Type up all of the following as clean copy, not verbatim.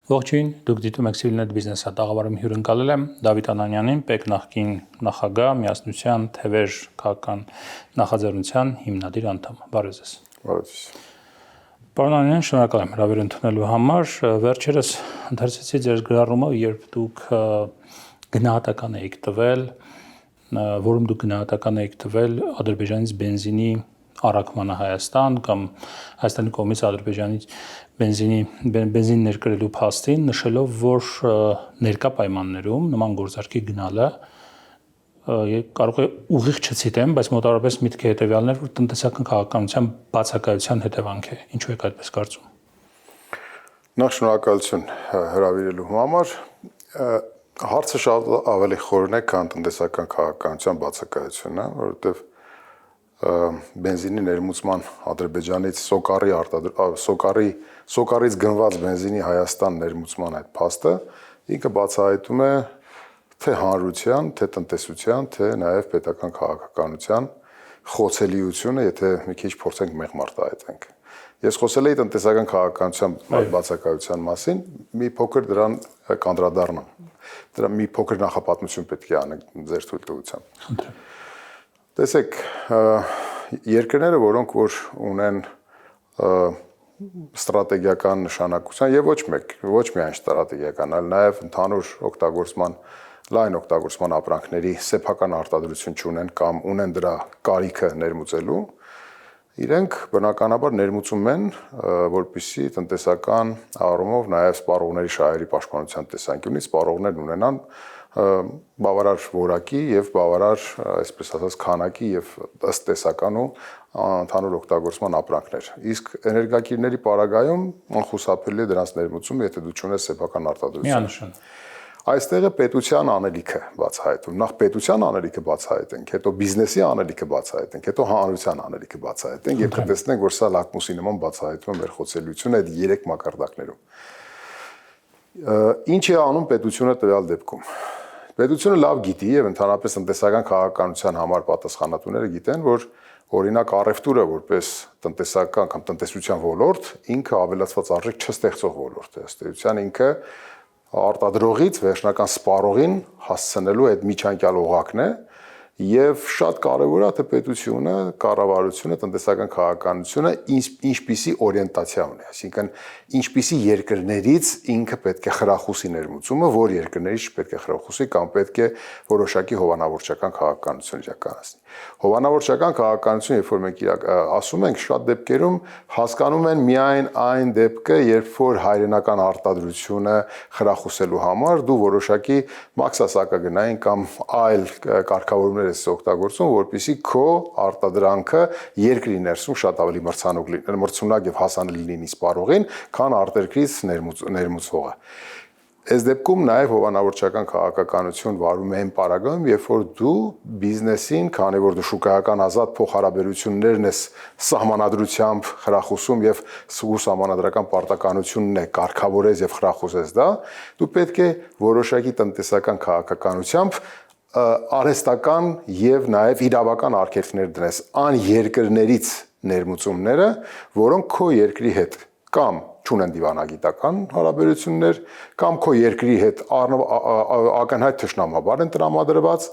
Ողջույն, դուք դիտում եք Civilnet Business-ը, տաղավարում հյուրընկալել եմ Դավիթ Անանյանին, ՊԵԿ նախկին նախագահ, Միասնության թևեր քաղաքական նախաձեռնության հիմնադիր անդամ։ Բարև ձեզ։ Բարև ձեզ։ Պարոն Անանյան, շնորհակալ եմ հրավեր ընդունելու համար։ Վերջերս ընթերցեցի ձեր գրառումը, երբ դուք գնահատական եք տվել, որում դուք գնահատական եք տվել Ադրբեջանից բենզինի առաքմանը Հայաստան կամ Հայաստանի կողմից Ադրբեջանից բենզին ներկրելու փաստին, նշելով, որ ներկա պայմաններում նման գործարքի գնալը կարող է ուղիղ չցիտեմ, բայց մոտավորապես միտքը հետևյալն էր, որ տնտեսական քաղաքականության բացակայության հետևանք է։ Ինչու եք այդպես կարծում։ Նախ շնորհակալություն հրավիրելու համար։ Հարցը շատ ավելի խորն է, քան տնտեսական քաղաքականության բացակայությունը, որովհետև բենզինի ներմուծման Ադրբեջանից սոկարից գնված բենզինի Հայաստան ներմուծման այդ փաստը ինքը բացահայտում է թե հանրության, թե տնտեսության, թե նաև պետական քաղաքականության խոցելիությունը, եթե մի քիչ փորձենք մեղմարտահայտենք։ Ես խոսել եի տնտեսական քաղաքականության բացակայության մասին, մի փոքր դրան կանդրադառնամ։ Դրա մի փոքր նախապատմություն պետք է անենք ձեր թույլտվությամբ։ Տեսեք, երկրները, որոնք որ ունեն ստրատեգիական նշանակության եւ ոչ միայն ստրատեգիական, այլ նաեւ ընդհանուր օգտագործման, լայն օգտագործման ապրանքների սեփական արտադրություն չունեն կամ ունեն դրա կարիքը ներմուծելու, իրենք բնականաբար ներմուծում են, որպեսզի տնտեսական առումով նաեւ սպառողների շահերի պաշտպանության տեսանկյունից սպառողներն ունենան բավարար որակի եւ բավարար, այսպես ասած, քանակի եւ ըստ տեսականու ընդհանուր օգտագործման ապրանքներ։ Իսկ էներգակիրների պարագայում անխուսափելի է դրանց ներմուծումը, եթե դու չունես սեփական արտադրություն։ Միանշան։ Այստեղ է պետության անելիքը բացահայտում։ Նախ պետության անելիքը բացահայտենք, հետո բիզնեսի անելիքը բացահայտենք, հետո հանրության անելիքը բացահայտենք եւ կտեսնենք, որ սա լակմուսի նման բացահայտում է մեր խոցելիությունը այդ 3 մակարդակներում։ Ինչ է անում պետությունը տվյալ դեպքում։ Պետությունը լավ գիտի եւ ընդհանրապես տնտեսական քաղաքականության համար պատասխանատուները գիտեն, որ օրինակ առևտուրը որպես տնտեսական կամ տնտեսության ոլորտ ինքը ավելացված արժեք չստեղծող ոլորտ է, ըստ էության ինքը արտադրողից վերջնական սպառողին հասցնելու այդ միջանկյալ օղակն է եւ շատ կարեւոր է թե պետությունը, կառավարությունը, տնտեսական քաղաքականությունը ինչպիսի օրիենտացիա ունի, այսինքն ինչպիսի երկրներից ինքը պետք է խրախուսի ներմուծումը, որ երկրներից չպետք է խրախուսի կամ պետք է որոշակի հովանավորչական քաղաքականություն իրականացնի։ Հովանավորչական քաղաքականություն, երբ որ մենք ասում ենք, շատ դեպքերում հասկանում են միայն այն դեպքը, երբ որ հայրենական արտադրությունը խրախուսելու համար դու որոշակի մաքսասակագնային կամ այլ կարգավորումներ ես օգտագործում, որպեսզի քո արտադրանքը երկրի ներսում շատ ավելի մրցունակ եւ հասանելի լինի սպառողին, քան արտերկրից ներմուծողը։ Այս դեպքում նաև հովանավորչական քաղաքականություն վարում է այն պարագայում, երբ որ դու բիզնեսին, քանի որ դու շուկայական ազատ փոխհարաբերություններն ես սահմանադրությամբ խրախուսում եւ սահմանադրական պարտականությունն է կարգավորես եւ խրախուսես դա, դու պետք է որոշակի տնտեսական քաղաքականությամբ արհեստական եւ նաեւ իրավական արգելքներ դնես ան երկրներից ներմուծումները, որոնք քո երկրի հետ կամ չունեն դիվանագիտական հարաբերություններ, կամ քո երկրի հետ ակնհայտ թշնամաբար են տրամադրված,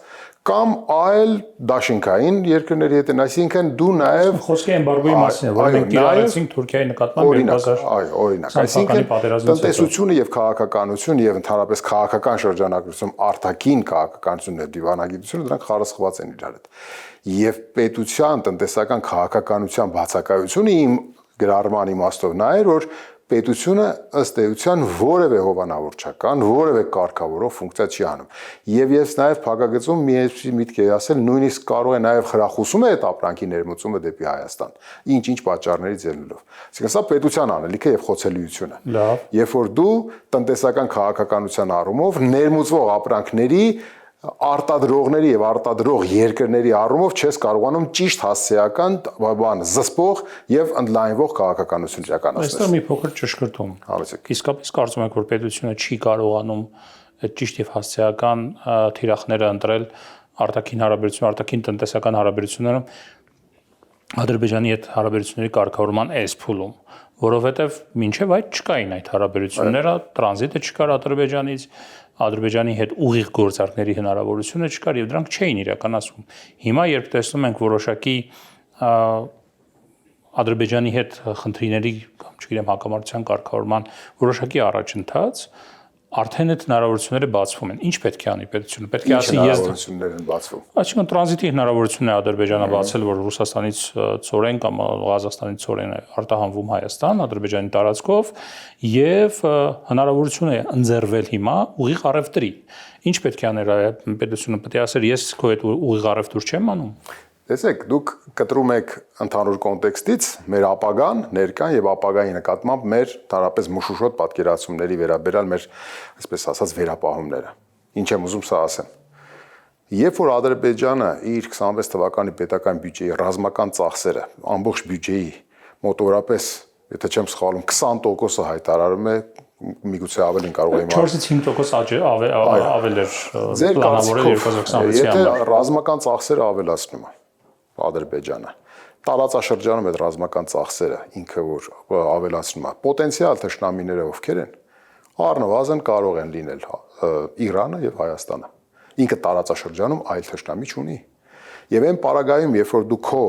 կամ այլ դաշինքային երկրների հետ են, այսինքն դու նաև խոսքի էմբարգոյի մասին է, որ մենք կիրառեցինք Թուրքիայի նկատմամբ 2000 օրինակ, այսինքն տնտեսությունը եւ քաղաքականությունը եւ ընդհանրապես քաղաքական շրջանակություն արտաքին քաղաքականությունն եւ դիվանագիտությունը դրանք խարսխված են իրար հետ։ Եվ պետության տնտեսական քաղաքականության բացակայությունը իմ գրառման իմաստով նա էր, որ պետությունը ըստ էության որևէ հովանավորչական, որևէ կարգավորող ֆունկցիա չի անում։ Եվ ես նաև փակագծում մի միտք էի ասել, նույնիսկ կարող է նաև խրախուսում է այդ ապրանքի ներմուծումը դեպի Հայաստան։ Ինչ պատճառներից ելնելով։ Այսինքն սա պետության անելիքը եւ խոցելիությունը։ Լավ։ Երբ որ դու տնտեսական քաղաքականության առումով ներմուծվող ապրանքների արտադրողների եւ արտադրող երկրների առումով չես կարողանում ճիշտ հասցեական բան զսպող եւ ընդլայնվող քաղաքականություն իրականացնել։ Այստեղ մի փոքր ճշգրտում։ Իսկապես կարծում եք, որ պետությունը չի կարողանում այդ ճիշտ եւ հասցեական թիրախները ընտրել արտաքին հարաբերություն, արտաքին տնտեսական հարաբերությունները Ադրբեջանի հետ հարաբերությունների կարգավորման այս փուլում, որովհետև մինչև այդ չկային այդ հարաբերությունները, տրանզիտը չկար Ադրբեջանից, Ադրբեջանի հետ ուղիղ գործարքների հնարավորությունը չկար եւ դրանք չէին իրականացվում։ Հիմա երբ տեսնում ենք որոշակի Ադրբեջանի հետ խնդիրների կամ չգիտեմ հակամարտության կարգավորման որոշակի առաջընթաց, արդեն այդ հնարավորությունները բացվում են։ Ինչ պետք է անի պետությունը։ Պետք է ասի ես հնարավորություններ են բացվում։ Այսինքն տրանզիտի հնարավորությունն է Ադրբեջանը բացել, որ Ռուսաստանից ծորեն կամ Ղազախստանից ծորեն է արտահանվում Հայաստան, Ադրբեջանի տարածքով եւ հնարավորություն է ընձեռվել հիմա ուղիղ առևտրի։ Ինչ պետք է աներ պետությունը, պետք է ասեր ես քո հետ ուղիղ առևտուր չեմ անում։ Տեսեք, դուք կտրում եք ընդհանուր կոնտեքստից մեր ապագան, ներկան եւ ապագայի նկատմամբ մեր տարապես մշուշոտ պատկերացումների վերաբերյալ մեր, այսպես ասած, վերապահումները։ Ինչ եմ ուզում սա ասեմ։ Երբ որ Ադրբեջանը իր 26 թվականի պետական բյուջեի ռազմական ծախսերը, ամբողջ բյուջեի մոտավորապես, եթե չեմ սխալվում, 20%-ը հայտարարում է, միգուցե ավելին կարող եմ 4-ից 5% ավել էր պլանավորել 2026-ի եթե ռազմական ծախսերը ավելացնում է Ադրբեջանը, տարածաշրջանում այդ ռազմական ծախսերը ինքը որ ավելացնում է, պոտենցիալ թշնամիները ովքեր են, առնվազն կարող են լինել Իրանը եւ Հայաստանը։ Ինքը տարածաշրջանում այլ թշնամի չունի։ Եվ այն պարագայում, երբ որ դու քո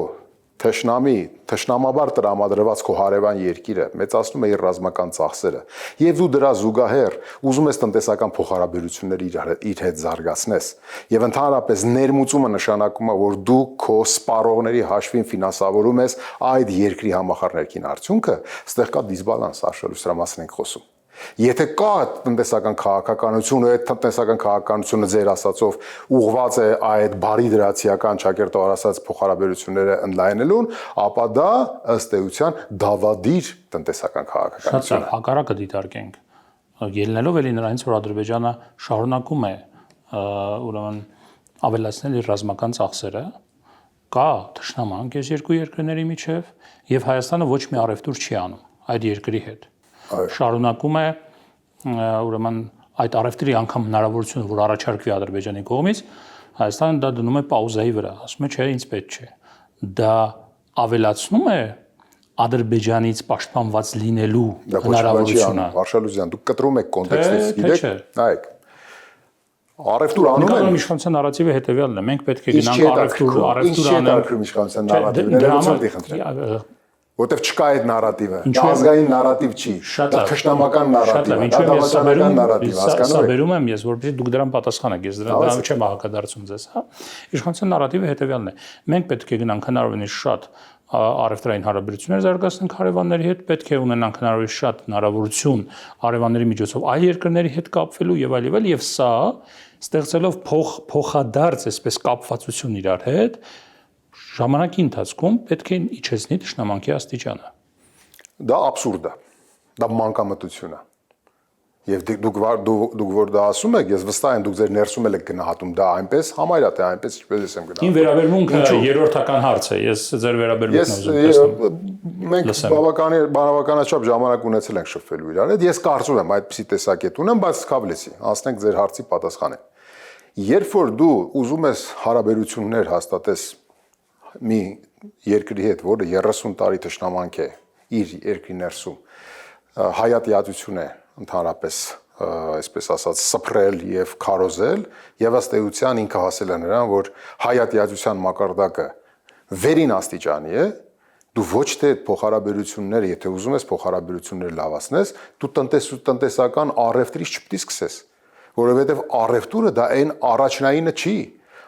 թշնամաբար տրամադրված քո հարևան երկիրը մեծացնում է իր ռազմական ծախսերը, եւ դու դրա զուգահեռ ուզում ես տնտեսական փոխհարաբերություններ իր հետ զարգացնես, եւ ընդհանրապես ներմուծումը նշանակում է, որ դու քո սպառողների հաշվին ֆինանսավորում ես այդ երկրի համախառն ներքին արդյունքը, ստեղ կա դիսբալանս, արշալույս դրա մասին ենք խոսում։ Եթե կա տնտեսական քաղաքականություն, այդ տնտեսական քաղաքականությունը ձեր ասածով ուղղված է այդ բարի դրացիական ճակերտով ասած փոխհարաբերությունները ընդլայնելուն, ապա դա ըստ էության դավադիր տնտեսական քաղաքականություն է։ Շատ հակառակը դիտարկենք։ Ելնելով էլի նրանից, որ Ադրբեջանը շարունակում է ուրեմն ավելացնել իր ռազմական ծախսերը, կա թշնամանք այս երկու երկրների միջև եւ Հայաստանը ոչ մի առևտուր չի անում այդ երկրի հետ։ Շարունակում է ուրեմն այդ առևտրի անգամ հնարավորությունը, որ առաջարկվի Ադրբեջանի կողմից, Հայաստանը դա դնում է պաուզայի վրա, ասում է չէ, ինձ պետք չէ։ Դա ավելացնում է Ադրբեջանից պաշտպանված լինելու հնարավորությունը։ Վարշալուզյան, դուք կտրում եք կոնտեքստից, գիտեք, նայեք։ Առևտուր անում են։ Նկատի իշխանության նարատիվը հետեւյալն է։ Մենք պետք է գնանք առևտուր անենք։ Իշխանության նարատիվը որտեվ չկա այդ նարատիվը, ազգային նարատիվ չի, դա թշնամական նարատիվ է, դա դավաճանական նարատիվ, հասկանում եք։ Սա բերում եմ ես, որպեսզի դուք դրան պատասխանեք, ես դրան չեմ հակադարձում ձեզ, հա։ Իշխանության նարատիվը հետեւյալն է. մենք պետք է գնանք հնարավորինս շատ առևտրային հարաբերություններ զարգացնենք հարևանների հետ, պետք է ունենանք հնարավորինս շատ հնարավորություն հարևանների միջոցով այլ երկրների հետ կապվելու եւ այլ, եւ սա ստեղծելով փոխադարձ այսպես կապվածություն իրար հետ ժամանակի ընթացքում պետք է իջեցնի թշնամանքի աստիճանը։ Դա աբսուրդ է, դա մանկամտություն է։ Եվ դուք որ դա ասում եք, ես վստահ եմ դուք ձեր ներսում եք գնահատում դա այնպես, համարյա թե այնպես ինչպես ես եմ գնահատում։ Ին վերաբերմունքը երրորդական հարց է, ես ձեր վերաբերմունքն մենք բավականաչափ ժամանակ ունեցել ենք շփվելու իրար հետ, ես կարծում եմ այդպիսի տեսակետ ունեմ, բայց Քավլեսի, անցնենք ձեր հարցի պատասխանին։ Երբ որ դու ուզում ես հարաբերություններ հաստատես մի երկրի հետ, որը 30 տարի թշնամանք է իր երկրի ներսում, հայատյացություն է ընդհանրապես, այսպես ասած, սփռել եւ քարոզել, եւ ըստ էության ինքը հասել է նրան, որ հայատյացության մակարդակը վերին աստիճանի է, դու ոչ թե փոխհարաբերությունները, եթե ուզում ես փոխհարաբերությունները լավացնես, դու տնտեսական առևտրից չպետք է սկսես, որովհետեւ առևտուրը դա այն առաջնայինը չի,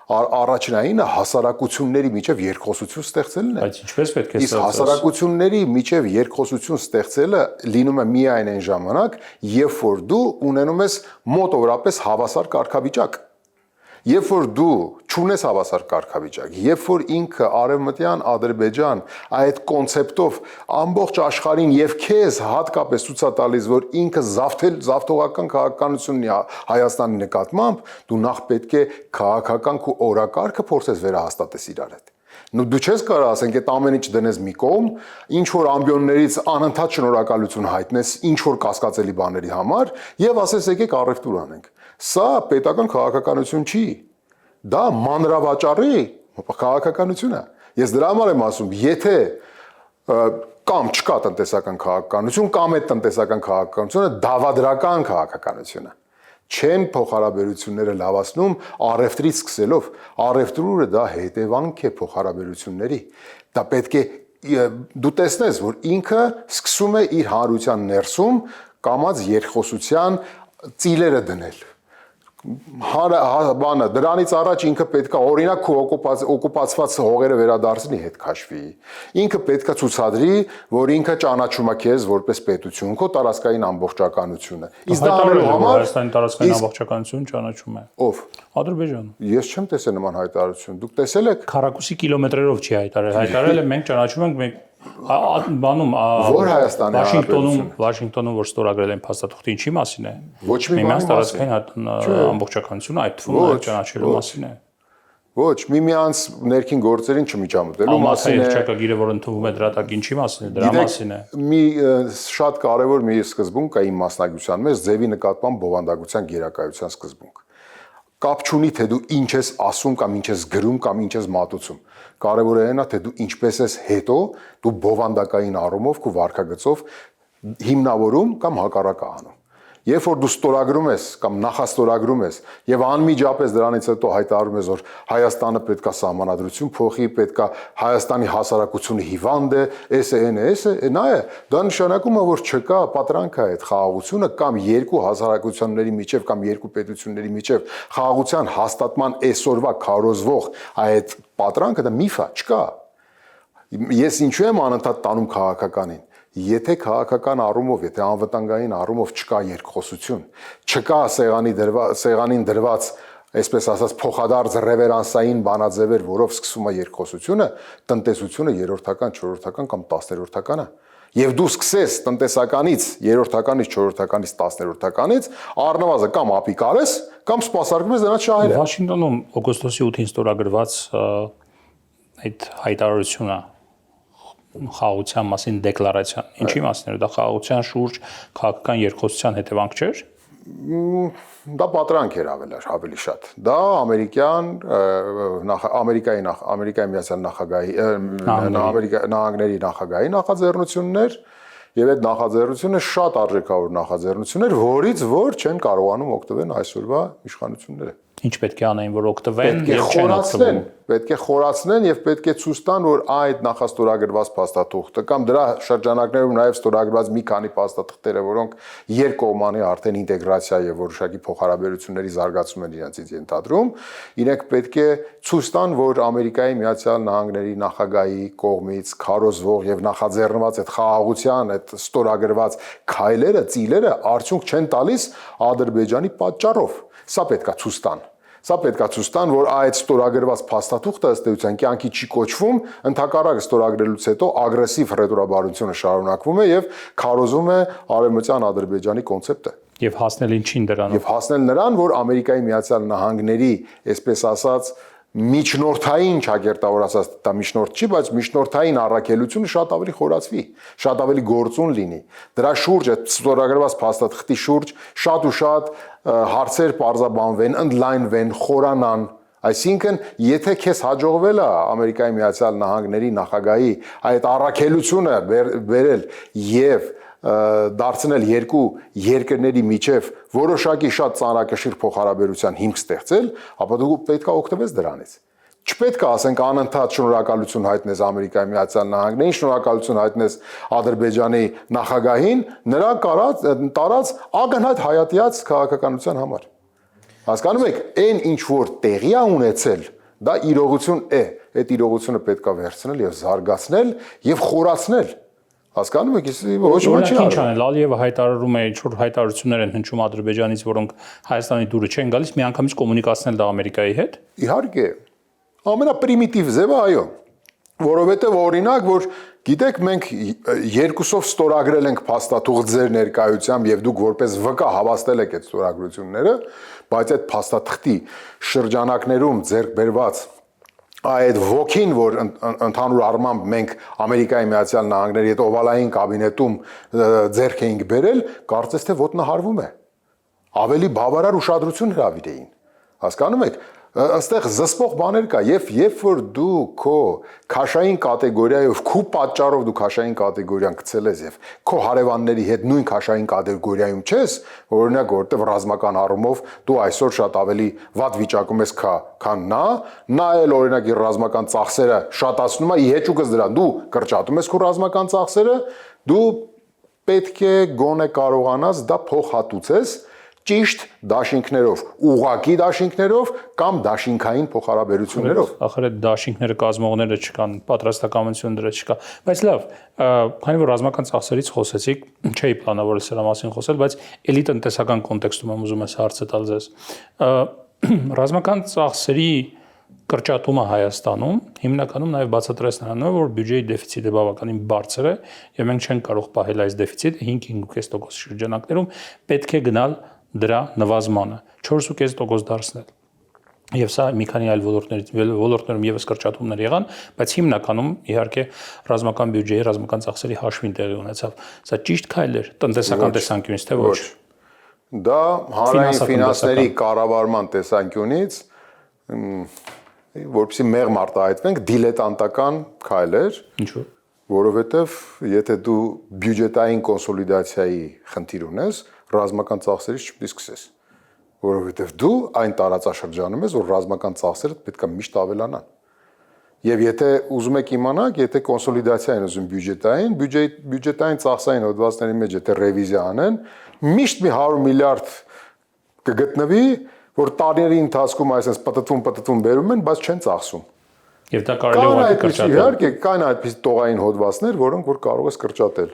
առաջնայինը հասարակությունների միջև երկխոսություն ստեղծելն է։ Բայց ինչպես պետք է Իսկ հասարակությունների միջև երկխոսություն ստեղծելը լինում է միայն այն ժամանակ, երբ որ դու ունենում ես մոտավորապես հավասար կարգավիճակ։ Երբ որ դու չունես հավասար կարգավիճակ, երբ որ ինքը Արևմտյան Ադրբեջան այդ կոնցեպտով ամբողջ աշխարհին եւ քեզ հատկապես ցույց է տալիս, որ ինքը զավթողական քաղաքականությունն է Հայաստանի նկատմամբ, դու նախ պետք է քաղաքական քո օրակարգը փորձես վերահաստատես իրար հետ։ Դու չես կարող ասենք այդ ամեն ինչ դնես մի կողմ, ինչ որ ամբիոններից անընդհատ շնորհակալություն հայտնես ինչ որ կասկածելի բաների համար եւ ասես եկեք առևտուր անենք։ Սա պետական քաղաքականություն չի։ Դա մանրավաճառի քաղաքականություն է։ Ես դրա համար եմ ասում, եթե կամ չկա տնտեսական քաղաքականություն, կամ այդ տնտեսական քաղաքականությունը դավադրական քաղաքականություն է։ Չեն փոխհարաբերությունները լավացնում առևտրից սկսելով, առևտրուրը դա հետևանք է փոխհարաբերությունների։ Դա պետք է դու տեսնես, որ ինքը սկսում է իր հանրության ներսում կամած երկխոսության ծիլերը դնել։ Բանը դրանից առաջ ինքը պետքա օրինակ քո օկուպացված հողերը վերադարձնի հետ քաշվի։ Ինքը պետքա ցուցադրի, որ ինքը ճանաչում է քեզ որպես պետություն, քո տարածքային ամբողջականությունը։ Իսկ դա անելու համար Հայաստանի տարածքային ամբողջականություն ճանաչում է։ Ով։ Ադրբեջանը։ Ես չեմ տեսել նման հայտարարություն։ Դուք տեսել եք։ Քառակուսի կիլոմետրերով չի հայտարարել։ Հայտարարել է մենք ճանաչում ենք, մենք բանում Որ Հայաստանի Վաշինգտոնում որ ստորագրել են փաստաթղթը ինչի մասին է։ Ոչ մի բանի տարածքային ամբողջականությունը այդ թվում է ճանաչելու մասին է։ Ոչ, միմյանց ներքին գործերին չմիջամտելու մասին է։ Հռչակագիրը, որ ընդունվում է դրատակ ինչի մասին է, դրա մասին է։ Մի շատ կարևոր մի սկզբունք կա իմ մասնագիտության մեջ, ձևի նկատմամբ բովանդակության գերակայության սկզբունք։ Կապ չունի, թե դու ինչ ես ասում կամ ինչ ես գրում կամ ինչ ես մատուցում։ Կարևորը այն է, թե դու ինչպես ես հետո դու բովանդակային առումով քո վարքագծով հիմնավորում կամ հակառակ անում։ Երբ որ դու ստորագրում ես կամ նախաստորագրում ես եւ անմիջապես դրանից հետո հայտարարում ես, որ Հայաստանը պետքա սահմանադրություն փոխի, պետքա Հայաստանի հասարակությունը հիվանդ է, նա է, դա նշանակում է, որ չկա պատրանք է այդ խաղաղությունը կամ երկու հասարակությունների միջև կամ երկու պետությունների միջև խաղաղության հաստատման այսօրվա քարոզվող այդ պատրանքը դա միֆ է, չկա։ Ես ինչու եմ անընդհատ տանում քաղաքականին։ Եթե քաղաքական առումով, եթե անվտանգային առումով չկա երկխոսություն, չկա սեղանին դրված, այսպես ասած, փոխադարձ ռևերանսային բանաձևեր, որով սկսում է երկխոսությունը, տնտեսությունը երրորդական, չորրորդական կամ 10-րդական է։ Եվ դու սկսես տնտեսականից, երրորդականից, չորրորդականից, 10-րդականից, առնվազն կամ ապիկարես, կամ սպասարկում ես դրանց շահերը։ Վաշինգտոնում օգոստոսի 8-ին ստորագրված այդ հայտարարությունը խաղաղության մասին դեկլարացիան։ Ինչի մասին էր դա խաղաղության շուրջ քաղաքական երկխոսության հետևանք չէր։ Դա պատրանք էր ավելի շատ։ Դա Ամերիկայի Միացյալ Նահանգների նախագահի նախաձեռնություններ եւ այդ նախաձեռնությունը շատ արժեքավոր նախաձեռնություն էր, որից որ չեն կարողանում օգտվել այսօրվա իշխանությունները։ Ինչ պետք է անեն, որ օգտվեն եւ չեն օգտվում։ Պետք է խորացնեն եւ պետք է ցույց տան, որ այդ նախաստորագրված փաստաթուղթը կամ դրա շրջանակներում նաեւ ստորագրված մի քանի փաստաթղթերը, որոնք երկկողմանի արդեն ինտեգրացիա եւ որոշակի փոխհարաբերությունների զարգացում են իրենցից ենթադրում, իրենք պետք է ցույց տան, որ Ամերիկայի Միացյալ Նահանգների նախագահի կողմից քարոզվող եւ նախաձեռնված այդ խաղաղության, այդ ստորագրված քայլերը, ծիլերը արդյունք չեն տալիս Ադրբեջանի պատճառով։ Սա պետք է ցույց տան։ Սա պետք է ցույց տան, որ այդ ստորագրված փաստաթուղթը ըստ էության կյանքի չի կոչվում, ընդհակառակը ստորագրելուց հետո ագրեսիվ ռետորաբարությունը շարունակվում է եւ քարոզում է արևմտյան Ադրբեջանի կոնցեպտը։ Եվ հասնել ինչին դրանով։ Եվ հասնել նրան, որ Ամերիկայի Միացյալ Նահանգների, այսպես ասած, միջնորդային ճակերտավոր ասած դա միջնորդ չի, բայց միջնորդային առաքելությունը շատ ավելի խորացվի, շատ ավելի գործուն լինի։ Դրա շուրջ այդ ստորագրված փաստաթղթի շուրջ շատ ու շատ հարցեր պարզաբանվեն, ընդլայնվեն, խորանան։ Այսինքն, եթե քեզ հաջողվել է Ամերիկայի Միացյալ Նահանգների նախագահի այդ առաքելությունը բերել եւ դարձնել երկու երկրների միջև որոշակի շատ ծանրակշիռ փոխհարաբերության հիմք ստեղծել, ապա դու պետք է օգտվես դրանից։ Չպետք է ասենք անընդհատ շնորհակալություն հայտնես Ամերիկայի Միացյալ Նահանգներին, շնորհակալություն հայտնես Ադրբեջանի նախագահին, նրա տարած ակնհայտ հայատյաց քաղաքականության համար։ Հասկանում եք, այն ինչ որ տեղի է ունեցել, դա իրողություն է։ Այդ իրողությունը պետք է վերցնել եւ զարգացնել եւ խորացնել։ Հասկանում եք, ոչ ոք չի արել։ Ինչ անել, Ալիևը հայտարարում է, ինչ որ հայտարարություններ են հնչում Ադրբեջանից, որոնք Հայաստանի դուրը չեն գալիս, միանգամից կոմունիկացնել դա Ամերիկայի հետ։ Իհարկե, ամենապրիմիտիվ ձևը այո, որովհետև օրինակ, որ գիտեք, մենք երկուսով ստորագրել ենք փաստաթուղթ ձեր ներկայությամբ եւ դուք որպես վկա հավաստել եք այդ ստորագրությունները, բայց այդ փաստաթղթի շրջանակներում ձեռք բերված այդ ոգին, որ ընդհանուր առմամբ մենք Ամերիկայի Միացյալ Նահանգների հետ օվալային կաբինետում ձեռք էինք բերել, կարծես թե ոտնահարվում է։ Ավելի բավարար ուշադրություն հրավիրեին։ Հասկանում եք, Այստեղ զսպող բաներ կա, երբ որ դու քո քաշային կատեգորիայով քու պատճառով դու քաշային կատեգորիան գցել ես եւ քո հարևանների հետ նույն քաշային կատեգորիայում չես, օրինակ որտեվ ռազմական առումով դու այսօր շատ ավելի վատ վիճակում ես քան նա էլ օրինակ իր ռազմական ծախսերը շատացնում է, ի հեճուկս դրան դու կրճատում ես քո ռազմական ծախսերը, դու պետք է գոնե կարողանաս դա փոխհատուցես ճիշտ դաշինքներով, ուղղակի դաշինքներով կամ դաշինքային փոխհարաբերություններով։ Ախր այդ դաշինքները կազմողները չկան, պատրաստակամություն դրա չկա։ Բայց լավ, քանի որ ռազմական ծախսերից խոսեցիք, չէի պլանավորել սրա մասին խոսել, բայց էլի տնտեսական կոնտեքստում եմ ուզում ես հարցը տալ ձեզ։ Ռազմական ծախսերի կրճատումը Հայաստանում հիմնականում նաև բացատրես նրանով, որ բյուջեի դեֆիցիտը բավականին բարձր է եւ մենք չենք կարող պահել այս դեֆիցիտը 5-5.5% շրջանակներում, պետք է գնալ դրա նվազմանը 4.5% դարձնել։ Եվ սա մի քանի այլ ոլորտներում եւս կրճատումներ եղան, բայց հիմնականում իհարկե ռազմական բյուջեի, ռազմական ծախսերի հաշվին տեղի ունեցավ։ Սա ճիշտ քայլ էր տնտեսական տեսանկյունից, թե ոչ։ Դա հանրային ֆինանսների կառավարման տեսանկյունից որպեսզի մեղմ արտահայտվենք, դիլետանտական քայլ էր։ Ինչու՞։ Որովհետև եթե դու բյուջետային կոնսոլիդացիայի խնդիր ունես, ռազմական ծախսերից չպետք է սկսես, որովհետև դու այն տարածաշրջանում ես, որ ռազմական ծախսերը պետք է միշտ ավելանան։ Եվ եթե ուզում եք իմանալ, եթե կոնսոլիդացիա են ուզում բյուջետային ծախսային հոդվածների մեջ եթե ռևիզիա անեն, միշտ մի 100 միլիարդ կգտնվի, որ տարիների ընթացքում այսպես պտտվում բերում են, բայց չեն ծախսում։ Եվ դա կարելի է ուղղակի կրճատել։ Իհարկե, կան այդպես տողային հոդվածներ, որոնք որ կարող ես կրճատել։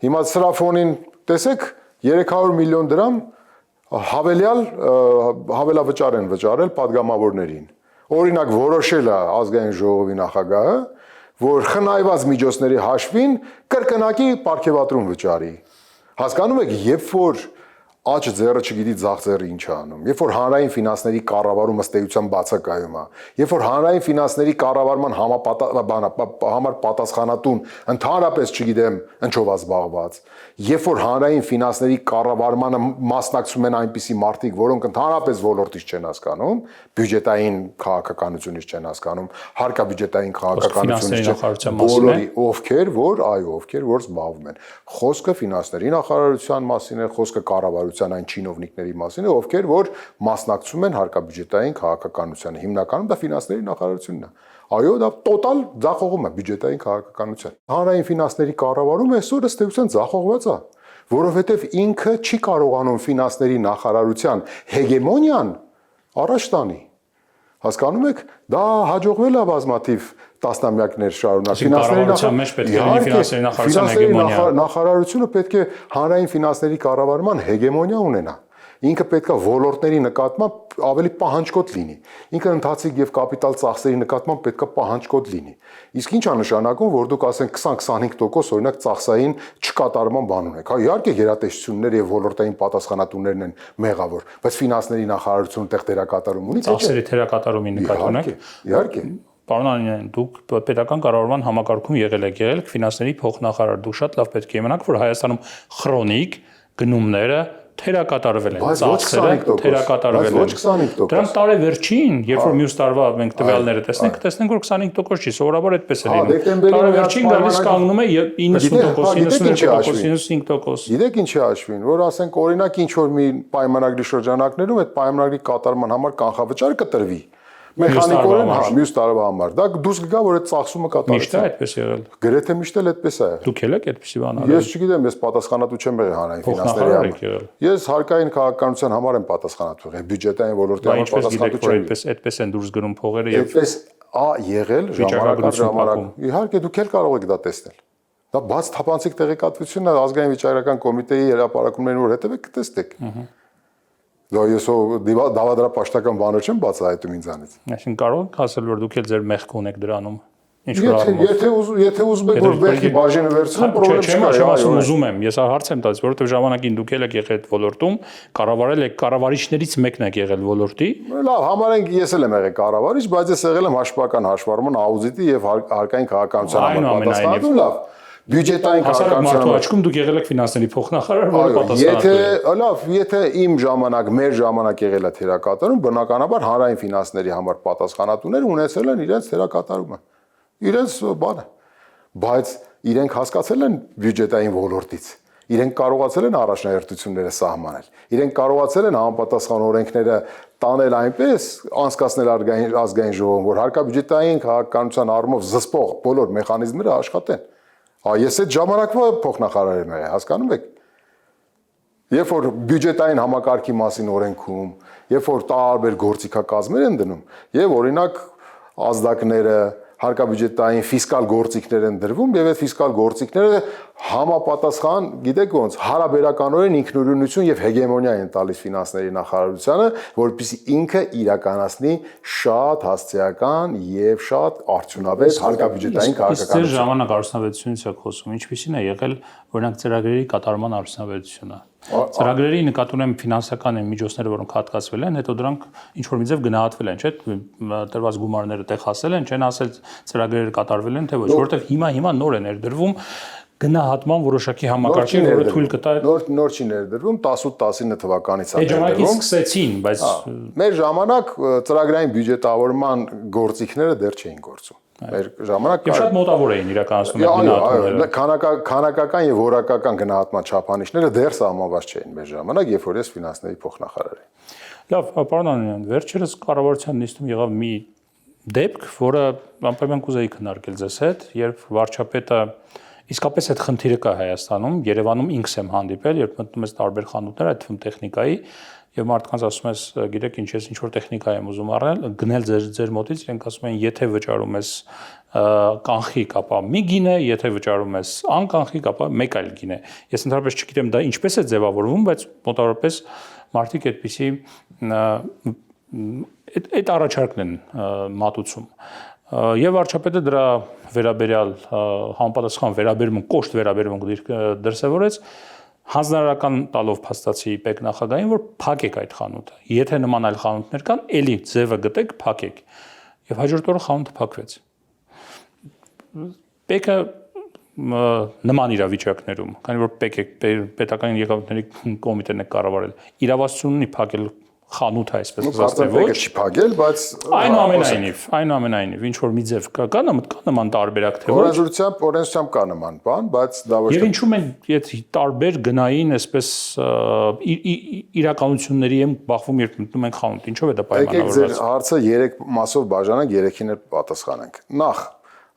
Հիմա սրա ֆոնին տեսեք 300 միլիոն դրամ հավելավճար են վճարել падգամավորներին։ Օրինակ որոշել է ազգային ժողովի նախագահը, որ խնայված միջոցների հաշվին կրկնակի պարգևատրում վճարի։ Հասկանում եք, երբ որ աճ ձեռը չգիտի ձախ ձեռը ինչ է անում։ Երբ որ հանրային ֆինանսների կառավարումը ըստ էության բացակայում է, երբ որ հանրային ֆինանսների կառավարման համար պատասխանատուն ընդհանրապես չգիտեմ ինչով է զբաղված, երբ որ հանրային ֆինանսների կառավարմանը մասնակցում են այնպիսի մարդիկ, որոնք ընդհանրապես ոլորտից չեն հասկանում, բյուջետային քաղաքականությունից չեն հասկանում, հարկաբյուջետային քաղաքականությունից չեն, բոլորի ովքեր որ զբաղվում են։ Խոսքը ֆինանսների նախարարության մասին է, խոսքը կառավարության այն չինովնիկների մասին է, ովքեր որ մասնակցում են հարկաբյուջետային քաղաքականությանը։ Հիմնականում դա ֆինանսների նախարարությունն է։ Այո, դա տոտալ ձախողում է բյուջետային քաղաքականության։ Հանրային ֆինանսների կառավարումը այսօր ըստ էության ձախողված է, որովհետև ինքը չի կարողանում ֆինանսների նախարարության հեգեմոնիան առաջ տանի։ Հասկանում եք, դա հաջողվել է բազմաթիվ տասնամյակներ շարունակ։ Նախարարությունը պետք է հանրային ֆինանսների կառավարման հեգեմոնիա ունենա։ Ինքը պետք է ոլորտների նկատմամբ ավելի պահանջկոտ լինի։ Ինքը ընթացիկ եւ կապիտալ ծախսերի նկատմամբ պետք է պահանջկոտ լինի։ Իսկ ի՞նչ է նշանակում, որ դուք ասենք 20-25% օրինակ ծախսային չկատարման բան ունեք։ Հա իհարկե գերատեսչություններ եւ ոլորտային պատասխանատուներն են մեղավոր, բայց ֆինանսների նախարարությունը տեղ դերակատարում ունի։ Ծախսերի դերակատարումի նկատի ունեք։ Իհարկե։ Պարոն Անանյան, դուք պետական կառավարման համակարգում եղել եք ֆինանսների փոխնախարար, դուք շատ լավ պետք է իմանաք, որ Հայաստանում քրոնիկ գնումները թերակատարվել են, ծախսերը թերակատարվել են։ Դրանք տարեվերջին, երբ որ մյուս տարվա մենք տվյալները տեսնենք, որ 25% չի, սովորաբար այդպես է լինում։ Տարեվերջին գալիս կանգնում է 90%, 95%։ Գիտեք ինչ է հաշվին, որ ասենք օրինակ ինչ որ մի պայմանագրի շրջանակներում այդ պայմանագրի կատարման համար կանխավճար կտրվի։ Մեխանիկորեն մյուս տարվա համար։ Դա դուրս կգա, որ այդ ծախսումը կատարվի։ Միշտ է այդպես եղել։ Գրեթե միշտ էլ այդպես է։ Դուք եք այդպեսի բան արել։ Ես չգիտեմ, ես պատասխանատու չեմ եղել հանրային ֆինանսների համար։ Ես հարկային քաղաքականության համար եմ պատասխանատու եղել, բյուջետային ոլորտի համար պատասխանատու չեմ։ Այդպես են դուրս գնում փողերը եւ այդպես եղել ժամանակ։ Իհարկե դուք էլ կարող եք դա տեսնել։ Դա բաց թափանցիկ տեղեկատվությունն է ազգային վիճակագրական կոմիտեի հրապարակումներին որ հետևեք կտեսնեք։ Դա ես դավադրապաշտական բաներ չեմ բացահայտում ինձանից։ Այսինքն կարող եք ասել, որ դուք էլ ձեր մեղք ունեք դրանում։ Եթե ուզում եք որ մեղքի բաժինը վերցնեմ, պրոբլեմ չկա։ Չեմ ասում ուզում եմ, ես հարց եմ տալիս, որովհետև ժամանակին դուք եք եղել այդ ոլորտում, կառավարել եք, կառավարիչներից մեկն եք եղել ոլորտի։ Լավ, համարենք ես էլ եմ եղել կառավարիչ, բայց ես եղել եմ հաշվական հաշվառման աուդիտի եւ հարկային քաղաքականության համար պատասխանատու, լավ։ բյուջետային քաղաքականության աչքում դուք եղել եք ֆինանսների փոխնախարար, որը պատասխանատու է։ Եթե իմ ժամանակ, մեր ժամանակ եղել է թերակատարում, բնականաբար հանրային ֆինանսների համար պատասխանատուներ ունեցել են իրենց թերակատարումը։ Իրենց բանը։ Բայց իրենք հասկացել են բյուջետային ոլորտից։ Իրենք կարողացել են առաջնահերթությունները սահմանել։ Իրենք կարողացել են համապատասխան օրենքները տանել այնպես, անցկացնել ազգային ժողովում, որ հարկաբյուջետային քաղաքականության առումով զսպող բոլոր մեխանիզմները աշխատեն։ Ես այդ ժամանակվա փոխնախարար եմ եղել, հասկանում եք։ Երբ որ բյուջետային համակարգի մասին օրենքում, երբ որ տարբեր գործիքակազմեր են դնում, եւ օրինակ ազդակները հարկաբյուջետային ֆիսկալ գործիքներ են դրվում եւ այդ ֆիսկալ գործիքները համապատասխան, գիտեք ոնց, հարաբերականորեն ինքնուրույնություն եւ հեգեմոնիա են տալիս ֆինանսների նախարարությանը, որպեսզի ինքը իրականացնի շատ հասցեական եւ շատ արդյունավետ հարկաբյուջետային քաղաքականություն։ Իսկ ժամանակ արդյունավետությունից եք խոսում, ինչպիսին է եղել օրինակ ծրագրերի կատարման արդյունավետությունը։ Ծրագրերի նկատի ունեմ ֆինանսական միջոցները, որոնք հատկացվել են, հետո դրանք ինչ որ մի ձև գնահատվել են, չէ՞, տրված գումարները տեղ հասել են, չեն ասել ծրագրերը կատարվել են, թե ոչ, որովհետև հիմա նոր է ներդրվում գնահատման որոշակի համակարգի, որը թույլ կտա նոր չի ներդրվում 18-19 թվականից է ներդրվում։ Այդ ժամանակից սկսեցին, բայց մեր ժամանակ ծրագրային բյուջետավորման գործիքները դեռ չէին գործում։ Մեր ժամանակ եւ շատ մոտավոր էին իրականացնում այդ գնահատումները։ Քանակական եւ որակական գնահատման չափանիշները դեռ սահմանված չէին մեր ժամանակ, երբ որ ես ֆինանսների փոխնախարար էի։ Լավ, պարոն Անանյան, վերջերս կառավարության նիստում եղավ մի դեպք, որը անպայման կուզեի քննարկել ձեզ հետ, երբ վարչապետը իսկապես այդ խնդիրը կա Հայաստանում, Երևանում ինքս եմ հանդիպել, երբ մտնում ես տարբեր խանութներ, այդ թվում տեխնիկայի, եւ մարդկանց ասում ես, գիտեք ինչ, ես ինչ որ տեխնիկա եմ ուզում առնել, գնել ձեր մոտից, իրենք ասում են, եթե վճարում ես կանխիկ, ապա մի գինե, եթե վճարում ես անկանխիկ, ապա մեկ այլ գինե։ Ես ընդհանրապես չգիտեմ դա ինչպես է ձևավորվում, բայց մոտավորապես մարդիկ այդպիսի այդ առաջարկն են մատուցում։ Եվ վարչապետը դրա վերաբերյալ համապատասխան վերաբերմունք, կոշտ վերաբերմունք դրսևորեց, հանձնարարական տալով փաստացի ՊԵԿ նախագահին, որ փակեք այդ խանութը։ Եթե նման այլ խանութներ կան, էլի ձևը գտեք, փակեք։ Եվ հաջորդ օրը խանութը փակվեց։ ՊԵԿ-ը նման իրավիճակներում, քանի որ պետական եկամուտների կոմիտեն է կառավարել, իրավասություն ունի փակել խանութ այսպես ասած ոչ չի փակել, բայց այնուամենայնիվ ինչ որ մի ձև կա նման տարբերակ թե ոչ օրենսությամբ կա նման բան, բայց դա ոչ եւ ինչու մենք եթե տարբեր գնային այսպես իրականությունների եմ բախվում երբ մտնում ենք խանութ, ինչով է դա պայմանավորված։ Եկեք ձեր հարցը 3 մասով բաժանենք, 3-ին էլ պատասխանենք։ Նախ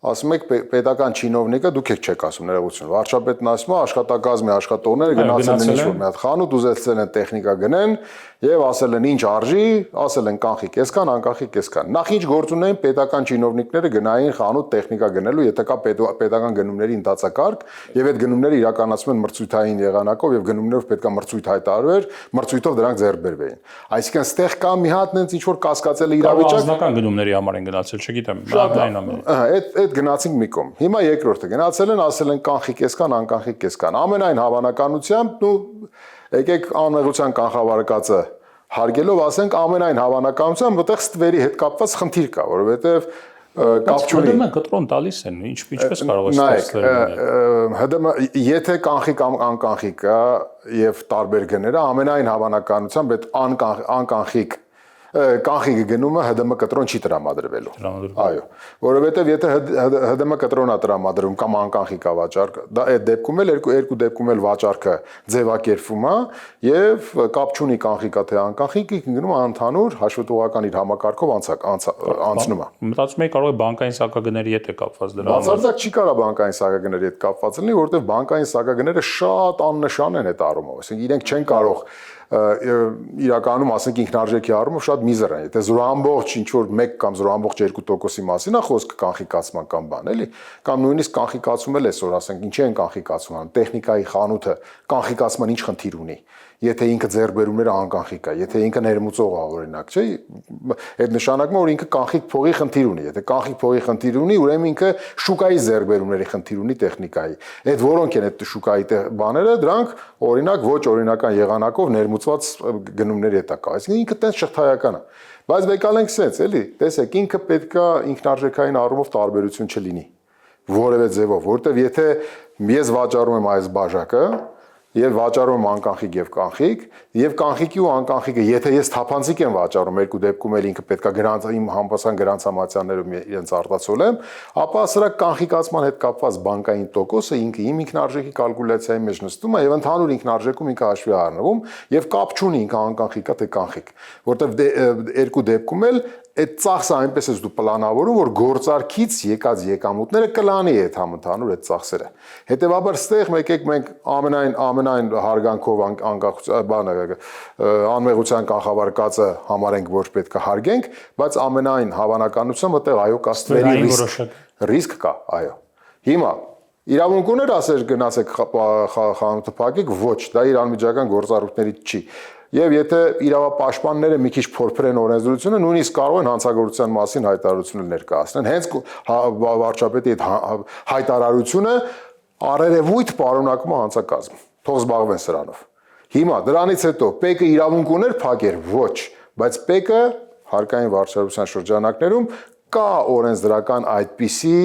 ասում եք պետական չինովնիկը դուք եք չեք ասում ներողություն վարչապետն ասում է աշխատակազմի աշխատողները գնացել են ինչ-որ մի հատ խանութ ուզեցել են տեխնիկա գնեն եւ ասել են ինչ արժի, ասել են կանխիկ էսքան, անկանխիկ էսքան։ Նախ ինչ գործ ունեն պետական չինովնիկները գնային խանութ տեխնիկա գնելու, եթե կա պետական գնումների ընդհանրակարգ եւ այդ գնումները իրականացվում են մրցույթային եղանակով եւ գնումներով պետքա մրցույթ հայտարարվեր, մրցույթով դրանք ձեռք բերվեին։ Այսինքն ստեղ կա մի հատ նենց ինչ որ կասկածել իրավիճակ։ Անձնական գնումների համար են գնացել, չգիտեմ, այն ամենը։ Այդ գնացինք մի կողմ։ Հիմա երկրորդը գնացել են, ասել են կանխիկ էսքան, անկանխիկ էսքան։ Ամենայն հավանականությամբ եկեք անմեղության կանխավարկածը հարգելով ասենք ամենայն հավանականությամբ այդտեղ ստվերի հետ կապված խնդիր կա, որովհետև կապ չունի։ ՀԴՄ կտրոն տալիս են, ինչպես կարող է ստացվել։ ՀԴՄ եթե կանխիկ անկանխիկ կա եւ տարբեր գները ամենայն հավանականությամբ այդ անկանխիկ կանխիկ գնումը ՀԴՄ կտրոն չի տրամադրվելու։ Այո, որովհետև եթե ՀԴՄ կտրոնա տրամադրում կամ անկանխիկ է վաճառքը, դա այդ դեպքում էլ երկու դեպքում էլ վաճառքը ձևակերպվում է եւ կապ չունի կանխիկա թե անկանխիկ, գնում է ընդհանուր հաշվետվողական իր համակարգով անցնում է։ Մտածում եմ կարող է բանկային սակագների հետ է կապված դրա։ Բացարձակ չի կարող բանկային սակագների հետ կապված լինի, որովհետև բանկային սակագները շատ աննշան են այդ առումով, այսինքն իրենք չեն կարող իրականում ասենք ինքնարժեքի առումով շատ միզր են։ Եթե 0.ինչ որ 1 կամ 0.2%-ի մասին է խոսքը կանխիկացման կամ բան, էլի, կամ նույնիսկ կանխիկացում էլ այսօր ասենք ինչի են կանխիկացում, տեխնիկայի խանութը կանխիկացման ինչ խնդիր ունի։ Եթե ինքը ձեռբերումները անկանխիկ է, եթե ինքը ներմուծող է օրինակ, չէ՞, այդ նշանակում է որ ինքը կանխիկ փողի խնդիր ունի։ Եթե կանխիկ փողի խնդիր ունի, ուրեմն ինքը շուկայի ձեռբերումների խնդիր ունի տեխնիկայի։ Այդ որոնք են այդ շուկայի բաները, դրանք օրինակ ոչ օրինական եղանակով ներմուծված գնումների հետ է կա։ Այսինքն ինքը տես շղթայական է։ Բայց եկալենք սենց, էլի, տեսեք, ինքը պետքա ինքնարժեքային առումով տարբերություն չլինի։ որևէ ձևով, որտեվ եթե ես վաճառում եմ այս բաժակը եւ վաճառում եմ անկանխիկ եւ կանխիկ, եւ կանխիկի ու անկանխիկը, եթե ես թափանցիկ եմ վաճառում, երկու դեպքում էլ ինքը պետքա գրանց իմ համապատասխան գրանցամատյաններում իրենց արտացոլեմ, ապա սրա կանխիկացման հետ կապված բանկային տոկոսը ինքը իմ ինքնարժեքի կալկուլյացիայի մեջ նստում է եւ ընդհանուր ինքնարժեքում ինքը հաշվի առնվում եւ կապ չունի ինքը անկանխիկա թե կանխիկ, որտեվ երկու դեպքում էլ այդ ծախսը այնպես է դու պլանավորում, որ գործարքից եկած եկամուտները կլանի այդ համընդհանուր այդ ծախսերը։ Հետևաբար ստեղ եկեք մենք ամենայն հարգանքով անմեղության կանխավարկածը համարենք, որ պետք է հարգենք, բայց ամենայն հավանականությամբ այդտեղ այո կա ստվերի ռիսկ կա, այո։ Հիմա իրավունք ուներ ասեր գնացեք խանութը փակեք, ոչ, դա իր անմիջական գործառույթներից չի։ Եվ եթե իրավապաշտպանները մի քիչ փորփրեն օրենսդրությունը, նույնիսկ կարող են հանցագործության մասին հայտարարություններ ներկայացնեն։ Հենց վարչապետի այդ հայտարարությունը առերևույթ պարունակում է հանցակազմ։ Թող զբաղվեն սրանով։ Հիմա դրանից հետո ՊԵԿ-ը իրավունք ուներ փակեր, ոչ, բայց ՊԵԿ-ը հարկային վարչարության շրջանակներում կա օրենսդրական այդպիսի,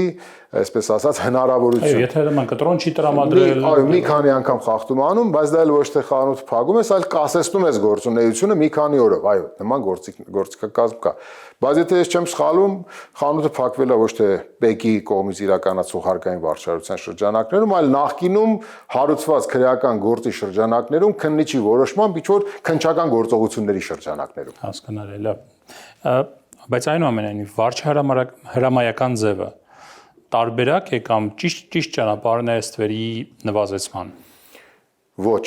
այսպես ասած, հնարավորություն։ Այո, եթե նման կտրոն չի տրամադրել, այո, մի քանի անգամ խախտում անում, բայց դա էլ ոչ թե խանութ փակում ես, այլ կասեցնում ես գործունեությունը մի քանի օրով։ Այո, նման գործիքակազմ կա։ Բայց եթե ես չեմ սխալում, խանութը փակվել է ոչ թե ՊԵԿ-ի կողմից իրականացող հարկային վարչարության շրջանակներում, այլ նախկինում հարուցված քրեական գործի շրջանակներում քննիչի որոշմամբ ինչ-որ քննչական գործողությունների շրջանակներում։ Հասկանալի, լավ։ Բայց այնուամենայնիվ վարչահրամայական ձևը տարբերակ է կամ ճիշտ ճանապարհն է ստվերի նվազեցման։ Ոչ։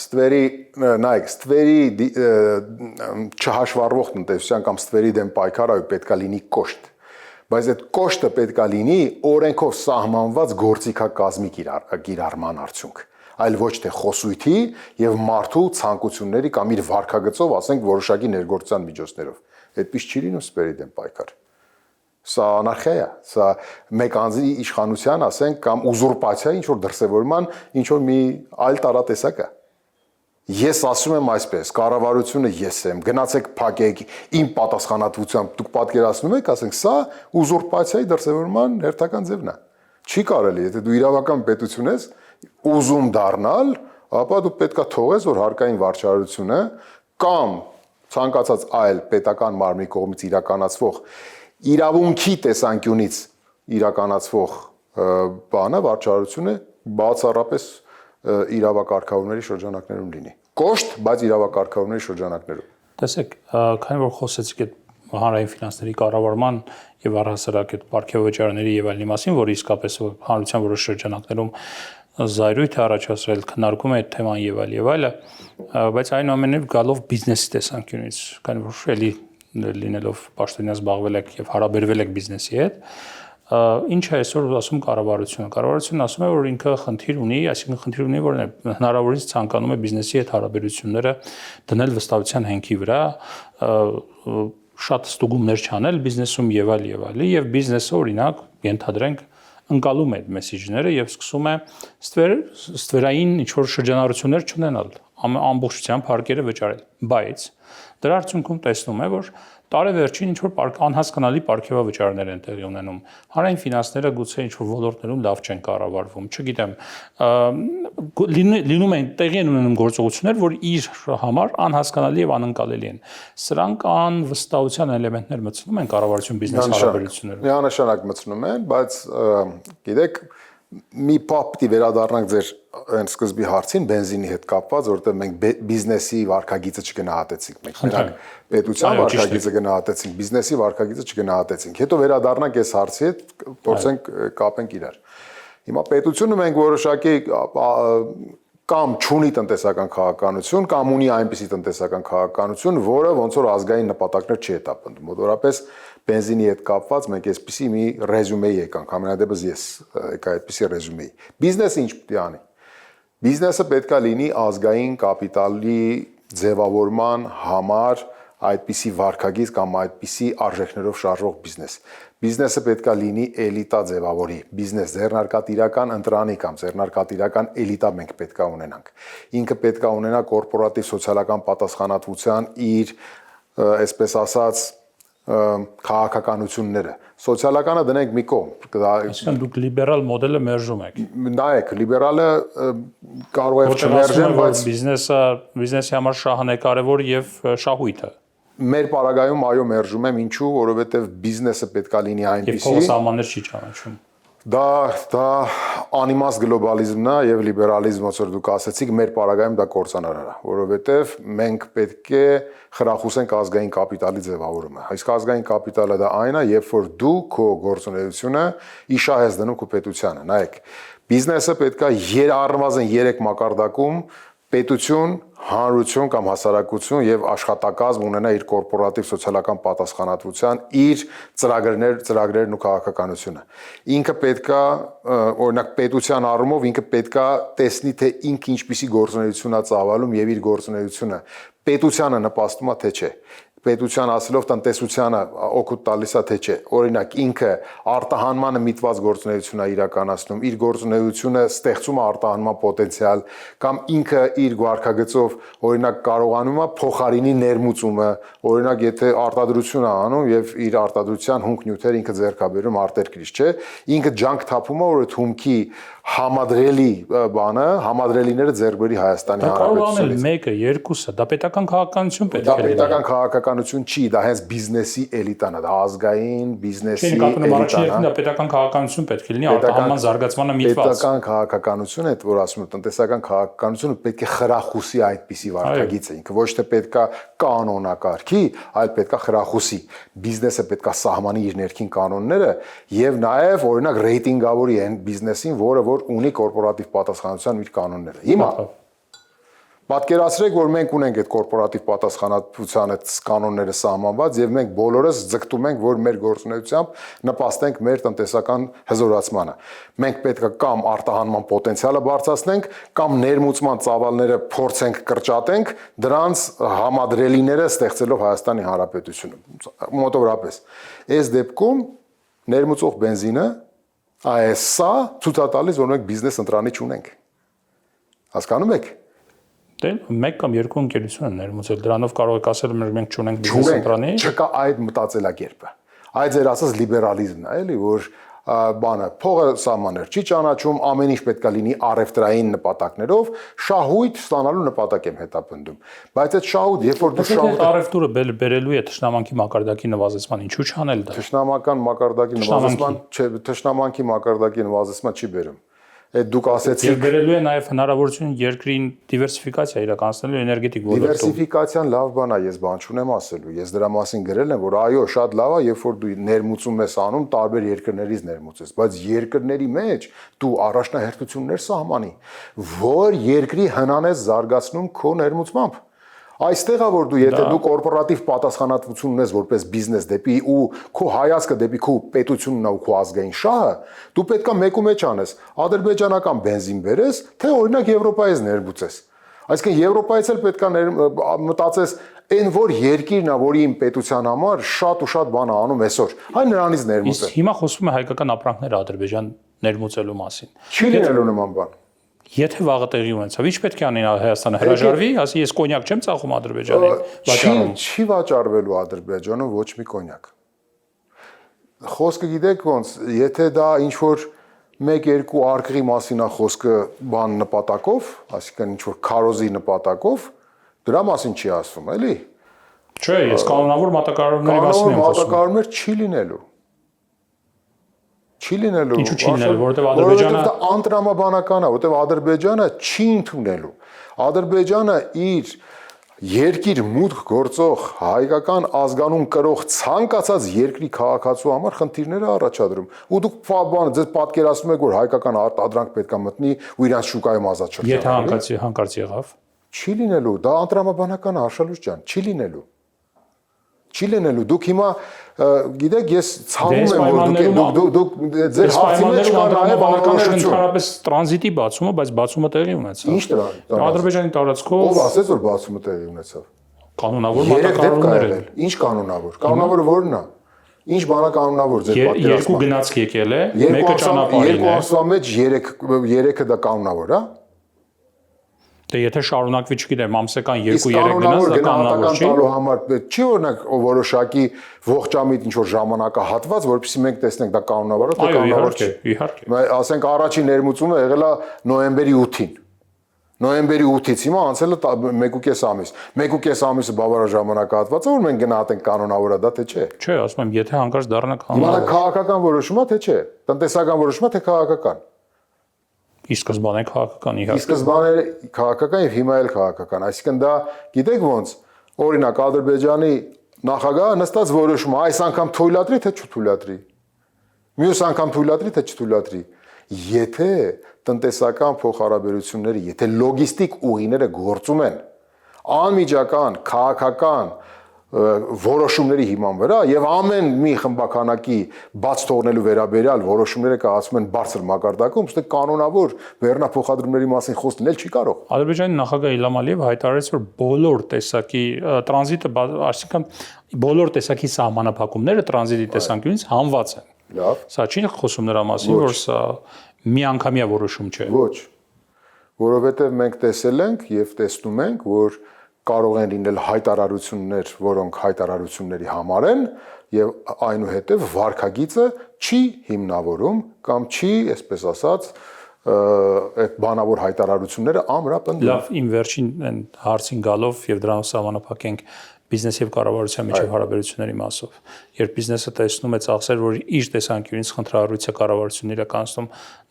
Ստվերի, նայեք, ստվերի չհաշվառվող տնտեսության կամ ստվերի դեմ պայքարը պետք է լինի կոշտ։ Բայց այդ կոշտը պետք է լինի օրենքով սահմանված գործիքակազմի կիրառման արդյունք, այլ ոչ թե խոսույթի եւ մարդու ցանկությունների կամ իր վարքագծով, ասենք, որոշակի ներգործության միջոցներով։ Այդպես չի լինում ստվերի դեմ պայքար։ Սա անարխիա է, սա մեկ անձի իշխանության, ասենք, կամ ուզուրպացիա, ինչ որ դրսևորման, ինչ որ մի այլ տարատեսակ է։ Ես ասում եմ այսպես, կառավարությունը ես եմ, գնացեք փակեք իմ պատասխանատվությամբ, դուք պատկերացնում եք, ասենք, սա ուզուրպացիայի դրսևորման հերթական ձևն է։ Չի կարելի, եթե դու իրավական պետություն ես, ուզում դառնալ, ապա դու պետքա թողես, որ հարկային վարչարությունը կամ ցանկացած այլ պետական մարմնի կողմից իրականացվող իրավունքի տեսանկյունից իրականացվող բանը վարչարությունը բացառապես իրավակարգավորների շրջանակներում լինի։ Կոշտ, բայց իրավակարգավորների շրջանակներում։ Տեսեք, քանի որ խոսեցիք այդ հանրային ֆինանսների կառավարման եւ առհասարակ այդ պարգևավճարների եւ այլնի մասին, որ իսկապես հանրության որոշ շրջանակներում զայրույթ է առաջացրել, քննարկում է այդ թեման եւ այլը, բայց այնուամենայնիվ գալով բիզնեսի տեսանկյունից, քանի որ էլի լինելով պաշտոնյա զբաղվել եք եւ հարաբերվել եք բիզնեսի հետ, ինչ է այսօր ասում կառավարությունը։ Կառավարությունն ասում է, որ ինքը խնդիր ունի, այսինքն խնդիր ունի, որ հնարավորինս ցանկանում է բիզնեսի հետ հարաբերությունները դնել վստահության հենքի վրա, շատ ստուգումներ չանել բիզնեսում եւ այլը, եւ բիզնեսը օրինակ ենթադրենք ընկալում է այդ մեսեջները եւ սկսում է ստվերային ինչ-որ շրջանառություններ չունենալ, ամբողջությամբ հարկերը վճարել, բայց դրա արդյունքում տեսնում է, որ տարեվերջին ինչ-որ անհասկանալի պարգևավճարներ են տեղի ունենում, հանրային ֆինանսները գուցե ինչ-որ ոլորտներում լավ չեն կառավարվում, չգիտեմ, լինում են տեղի են ունենում գործողություններ, որ իր համար անհասկանալի եւ անընկալելի են։ Սրանք անվստահության էլեմենտներ մտցնում են կառավարություն բիզնես հարաբերություններում։ Միանշանակ մտցնում են, բայց գիտեք, մի պահ պիտի վերադառնանք ձեր այն սկզբի հարցին բենզինի հետ կապված, որտեղ մենք բիզնեսի վարկագիծը չգնահատեցինք, մենք նրանք պետության վարկագիծը գնահատեցինք, բիզնեսի վարկագիծը չգնահատեցինք։ Հետո վերադառնանք այս հարցի հետ, փորձենք կապենք իրար։ Հիմա պետությունը մենք որոշակի կամ չունի տնտեսական քաղաքականություն, կամ ունի այնպիսի տնտեսական քաղաքականություն, որը ոնց որ ազգային նպատակներ չի հետապնդում։ Մոտավորապես բենզինի հետ կապված մենք այսպիսի մի ռեզյումեի եկանք, համենայնդեպս ես եկա այդպիսի ռեզյումեի։ Բիզնեսը ինչ պետք է անի։ Բիզնեսը պետք է լինի ազգային կապիտալի ձևավորման համար այդպիսի վարկագիծ կամ այդպիսի արժեքներով շարժվող բիզնես։ Բիզնեսը պետք է լինի էլիտա ձևավորի։ Բիզնես ձեռնարկատիրական ընտրանի կամ ձեռնարկատիրական էլիտա մենք պետք է ունենանք։ Ինքը պետք է ունենա կորպորատիվ սոցիալական պատասխանատվության իր, այսպես ասած, քաղաքականությունները։ Սոցիալականը դնենք մի կողմ։ Այսինքն դուք լիբերալ մոդելը մերժում եք։ Նայեք, լիբերալը կարող է չմերժել, բայց բիզնեսի համար շահն է կարևոր եւ շահույթը։ Մեր պարագայում այո մերժում եմ, ինչու, որովհետեւ բիզնեսը պետքա լինի Եվ փողը սահմաններ չի ճանաչում։ Դա անիմաստ գլոբալիզմն է եւ լիբերալիզմը, ոնց որ դուք ասացիք, մեր պարագայում դա կործանարար է, որովհետեւ մենք պետք է խրախուսենք ազգային կապիտալի ձևավորումը։ Իսկ ազգային կապիտալը դա այն է, երբ որ դու քո գործունեությունը իշահ ես դնում քո պետությանը։ Նայեք, բիզնեսը պետքա առնվազն 3 մակարդակում պետություն, հանրություն կամ հասարակություն եւ աշխատակազմ ունենա իր կորպորատիվ սոցիալական պատասխանատվության իր ծրագրերն ու քաղաքականությունը։ Ինքը պետքա, օրինակ պետության առումով ինքը պետքա տեսնի թե ինքը ինչպիսի գործունեություն է ծավալում եւ իր գործունեությունը պետությանը նպաստում է թե չէ։ Պետության ասելով տնտեսությանը օգուտ տալիս է թե չէ։ Օրինակ ինքը արտահանմանը միտված գործունեություն է իրականացնում, իր գործունեությունը ստեղծում է արտահանման պոտենցիալ կամ ինքը իր վարքագծով օրինակ կարողանում է փոխարինի ներմուծումը, օրինակ եթե արտադրություն է անում եւ իր արտադրության հումք նյութեր ինքը ձեռք է բերում արտերկրից, չէ։ Ինքը ջանք թափում է, որ այդ հումքի համադրելի բանը, համադրելիները ձեռք բերի Հայաստանի Հանրապետությունից։ Մեկը, երկուսը, դա պետական քաղաքականություն պետք է լինի։ Դա պետական քաղաքականություն չի, դա հենց բիզնեսի էլիտան է, դա ազգային բիզնեսի էլիտան է։ Դա պետական քաղաքականություն պետք է լինի, արտահանման զարգացմանը միտված։ Պետական քաղաքականությունը, այդ որ ասում եմ, տնտեսական քաղաքականությունը պետք է խրախուսի այդպիսի վարքագիծը, ինքը ոչ թե պետքա կանոնակարգի, այլ պետքա խրախուսի։ Բիզնեսը պետքա սահմանի իր ներքին կանոնները եւ նաեւ օրինակ ռեյտինգավորի այն բիզնեսին, որը որ ունի կորպորատիվ պատասխանատվության իր կանոնները։ Հիմա պատկերացրեք, որ մենք ունենք այդ կորպորատիվ պատասխանատվության այդ կանոնները սահմանված եւ մենք բոլորս ձգտում ենք, որ մեր գործունեությամբ նպաստենք մեր տնտեսական հզորացմանը։ Մենք պետք է կամ արտահանման պոտենցիալը բարձրացնենք, կամ ներմուծման ծավալները փորձենք կրճատենք, դրանց համադրելիները ստեղծելով Հայաստանի Հանրապետությունը։ Մոտավորապես։ Այս դեպքում ներմուծող բենզինը սա ցույց է տալիս, որ մենք բիզնես ընտրանի չունենք։ Հասկանում եք։ Դե մեկ կամ երկու ընկերություն են ներմուծել, դրանով կարող եք ասել, որ մենք չունենք բիզնես ընտրանի։ Չկա այդ մտածելակերպը։ Այդ ձեր ասած լիբերալիզմն է, էլի, որ բանը փողը սահմաններ չի ճանաչում, ամեն ինչ պետքա լինի առևտրային նպատակներով, շահույթ ստանալու նպատակ եմ հետապնդում։ Բայց այդ շահույթ, երբ որ դու շահույթ առևտուրը բերելու է թշնամանքի մակարդակի նվազեցման, ինչու չանել դա։ Թշնամանական մակարդակի նվազեցման, չէ, թշնամանքի մակարդակի նվազեցման չի բերում։ Այդ դուք ասեցիք եւ բերելու է նաեւ հնարավորություն երկրին դիվերսիֆիկացիա իրականացնելու էներգետիկ ոլորտում։ Դիվերսիֆիկացիան լավ բան է, ես բան չունեմ ասելու։ Ես դրա մասին գրել եմ, որ այո, շատ լավ է, երբ որ դու ներմուծում ես անում, տարբեր երկրներից ներմուծես, բայց երկրների մեջ դու առաջնահերթություններ սահմանի, որ երկրի հնան ես զարգացնում քո ներմուծմամբ։ Այստեղ է որ դու եթե դու կորպորատիվ պատասխանատվություն ունես որպես բիզնես դեպի ու քո հայացքը դեպի քո պետությունն ու քո ազգային շահը, դու պետքա մեկու մեջ անես, ադրբեջանական բենզին բերես, թե օրինակ Եվրոպայից ներմուծես։ Այսինքն Եվրոպայից էլ պետքա մտածես այն որ երկիրն է, որի իմ պետության համար շատ ու շատ բան է անում այսօր, այ նրանից ներմուծես։ Իսկ հիմա խոսվում է հայկական ապրանքները Ադրբեջան ներմուծելու մասին։ Չի լինելու նման բան։ Եթե վաղը տեղի ունեցավ, ինչ պետք է անի Հայաստանը հրաժարվի, ասի ես կոնյակ չեմ ծախում Ադրբեջանին, վաճառում։ Չի վաճառվելու Ադրբեջանը ոչ մի կոնյակ։ Խոսքը գիտեք ոնց, եթե դա ինչ որ 1-2 արկղի մասին է խոսքը բան նպատակով, այսինքն ինչ որ քարոզի նպատակով, դրա մասին չի ասվում, էլի։ Չէ, ես կանոնավոր մատակարարումների մասին եմ խոսում։ Մատակարարումներ չի լինելու։ Չի լինելու։ Ինչու չի լինելու, որովհետև Ադրբեջանը դա անտրամաբանական է, որովհետև Ադրբեջանը չի ընդունելու։ Ադրբեջանը իր երկիր մուտք գործող հայկական ազգանուն կրող ցանկացած երկրի քաղաքացու համար խնդիրներ է առաջադրում։ Ու դուք բանը ձեզ պատկերացնում եք, որ հայկական արտադրանք պետքա մտնի ու իրանց շուկայում ազատ շրջանա։ Եթե հանկարծ եղավ։ Չի լինելու, դա անտրամաբանական է, Արշալույս ջան, չի լինելու։ Չի լինելու, դուք հիմա գիտեք, ես ցավում եմ, որ դուք ձեր հարցի մեջ կա նաև անորոշություն։ Ընդհանրապես տրանզիտի բացումը, բայց բացումը տեղի ունեցավ։ Ինչ տրանզիտ։ Ադրբեջանի տարածքով։ Ով ասեց, որ բացումը տեղի ունեցավ։ Կանոնավոր մատակարարումներ են։ Ինչ կանոնավոր։ Կանոնավորը ո՞րն է։ Ինչ բանականոնավոր ձեր պատկերացումը։ Երկու գնացք եկել է, մեկը ճանապարհին է։ Երկու ամսվա մեջ 3-ը դա կանոնավոր է։ Դե եթե շարունակվի, չգիտեմ, ամսական 2-3 կանոնավոր գնաց, դա գնահատական կանոնավոր չի։ տալու համար չի օրինակ որոշակի ողջամիտ ինչ որ ժամանակահատված, որովհետեւ մենք տեսնենք դա կանոնավոր է, թե Այո, կանոնավոր չի։ իհարկե։ Ասենք առաջին ներմուծումը եղել է նոյեմբերի 8-ին։ Նոյեմբերի 8-ից հիմա անցել է 1.5 ամիս։ 1.5 ամիսը բավարար ժամանակահատված է, որ մենք գնահատենք կանոնավոր է դա թե չէ։ Չէ, ասում եմ, եթե հանկարծ դառնա Հիմա դա կանոնավոր։ քաղաքական որոշում է թե չէ։ Տնտեսական որոշում է թե քաղաքական։ Ի սկզբանե քաղաքական Ի իհարկե։ սկզբանե քաղաքական եւ հիմա էլ քաղաքական, այսինքն դա գիտեք ոնց, օրինակ Ադրբեջանի նախագահը նստած որոշում է, այս անգամ թույլատրի թե չթույլատրի։ Մյուս անգամ թույլատրի թե չթույլատրի։ Եթե տնտեսական փոխհարաբերությունները, եթե լոգիստիկ ուղիները գործում են անմիջական քաղաքական որոշումների հիման վրա եւ ամեն մի խմբականակի բաց թողնելու վերաբերյալ որոշումները կայացվում են բարձր մակարդակում, ըստ կանոնավոր վերնափոխադրումների մասին խոսք լինել չի կարող։ Ադրբեջանի նախագահ Իլհամ Ալիևը հայտարարեց, որ բոլոր տեսակի տրանզիտը, այսինքն բոլոր տեսակի սահմանափակումները տրանզիտի տեսանկյունից հանված են։ Լավ։ Սա չի խոսում նրա մասին, որ սա միանգամյա որոշում չէ։ Ոչ։ Որովհետեւ մենք տեսել ենք եւ տեսնում ենք, որ կարող են լինել հայտարարություններ, որոնք հայտարարությունների համար են եւ այնուհետեւ վարքագիծը չի հիմնավորում կամ չի, այսպես ասած, այդ բանավոր հայտարարությունները ամրապնդում։ Լավ, իմ վերջին հարցին գալով եւ դրանով սահմանափակենք բիզնես եւ կառավարության միջև հարաբերությունների մասով։ Երբ բիզնեսը տեսնում է ծախսեր, որ իր տեսանկյունից խնդրահարույց է կառավարությունն իրականացնում,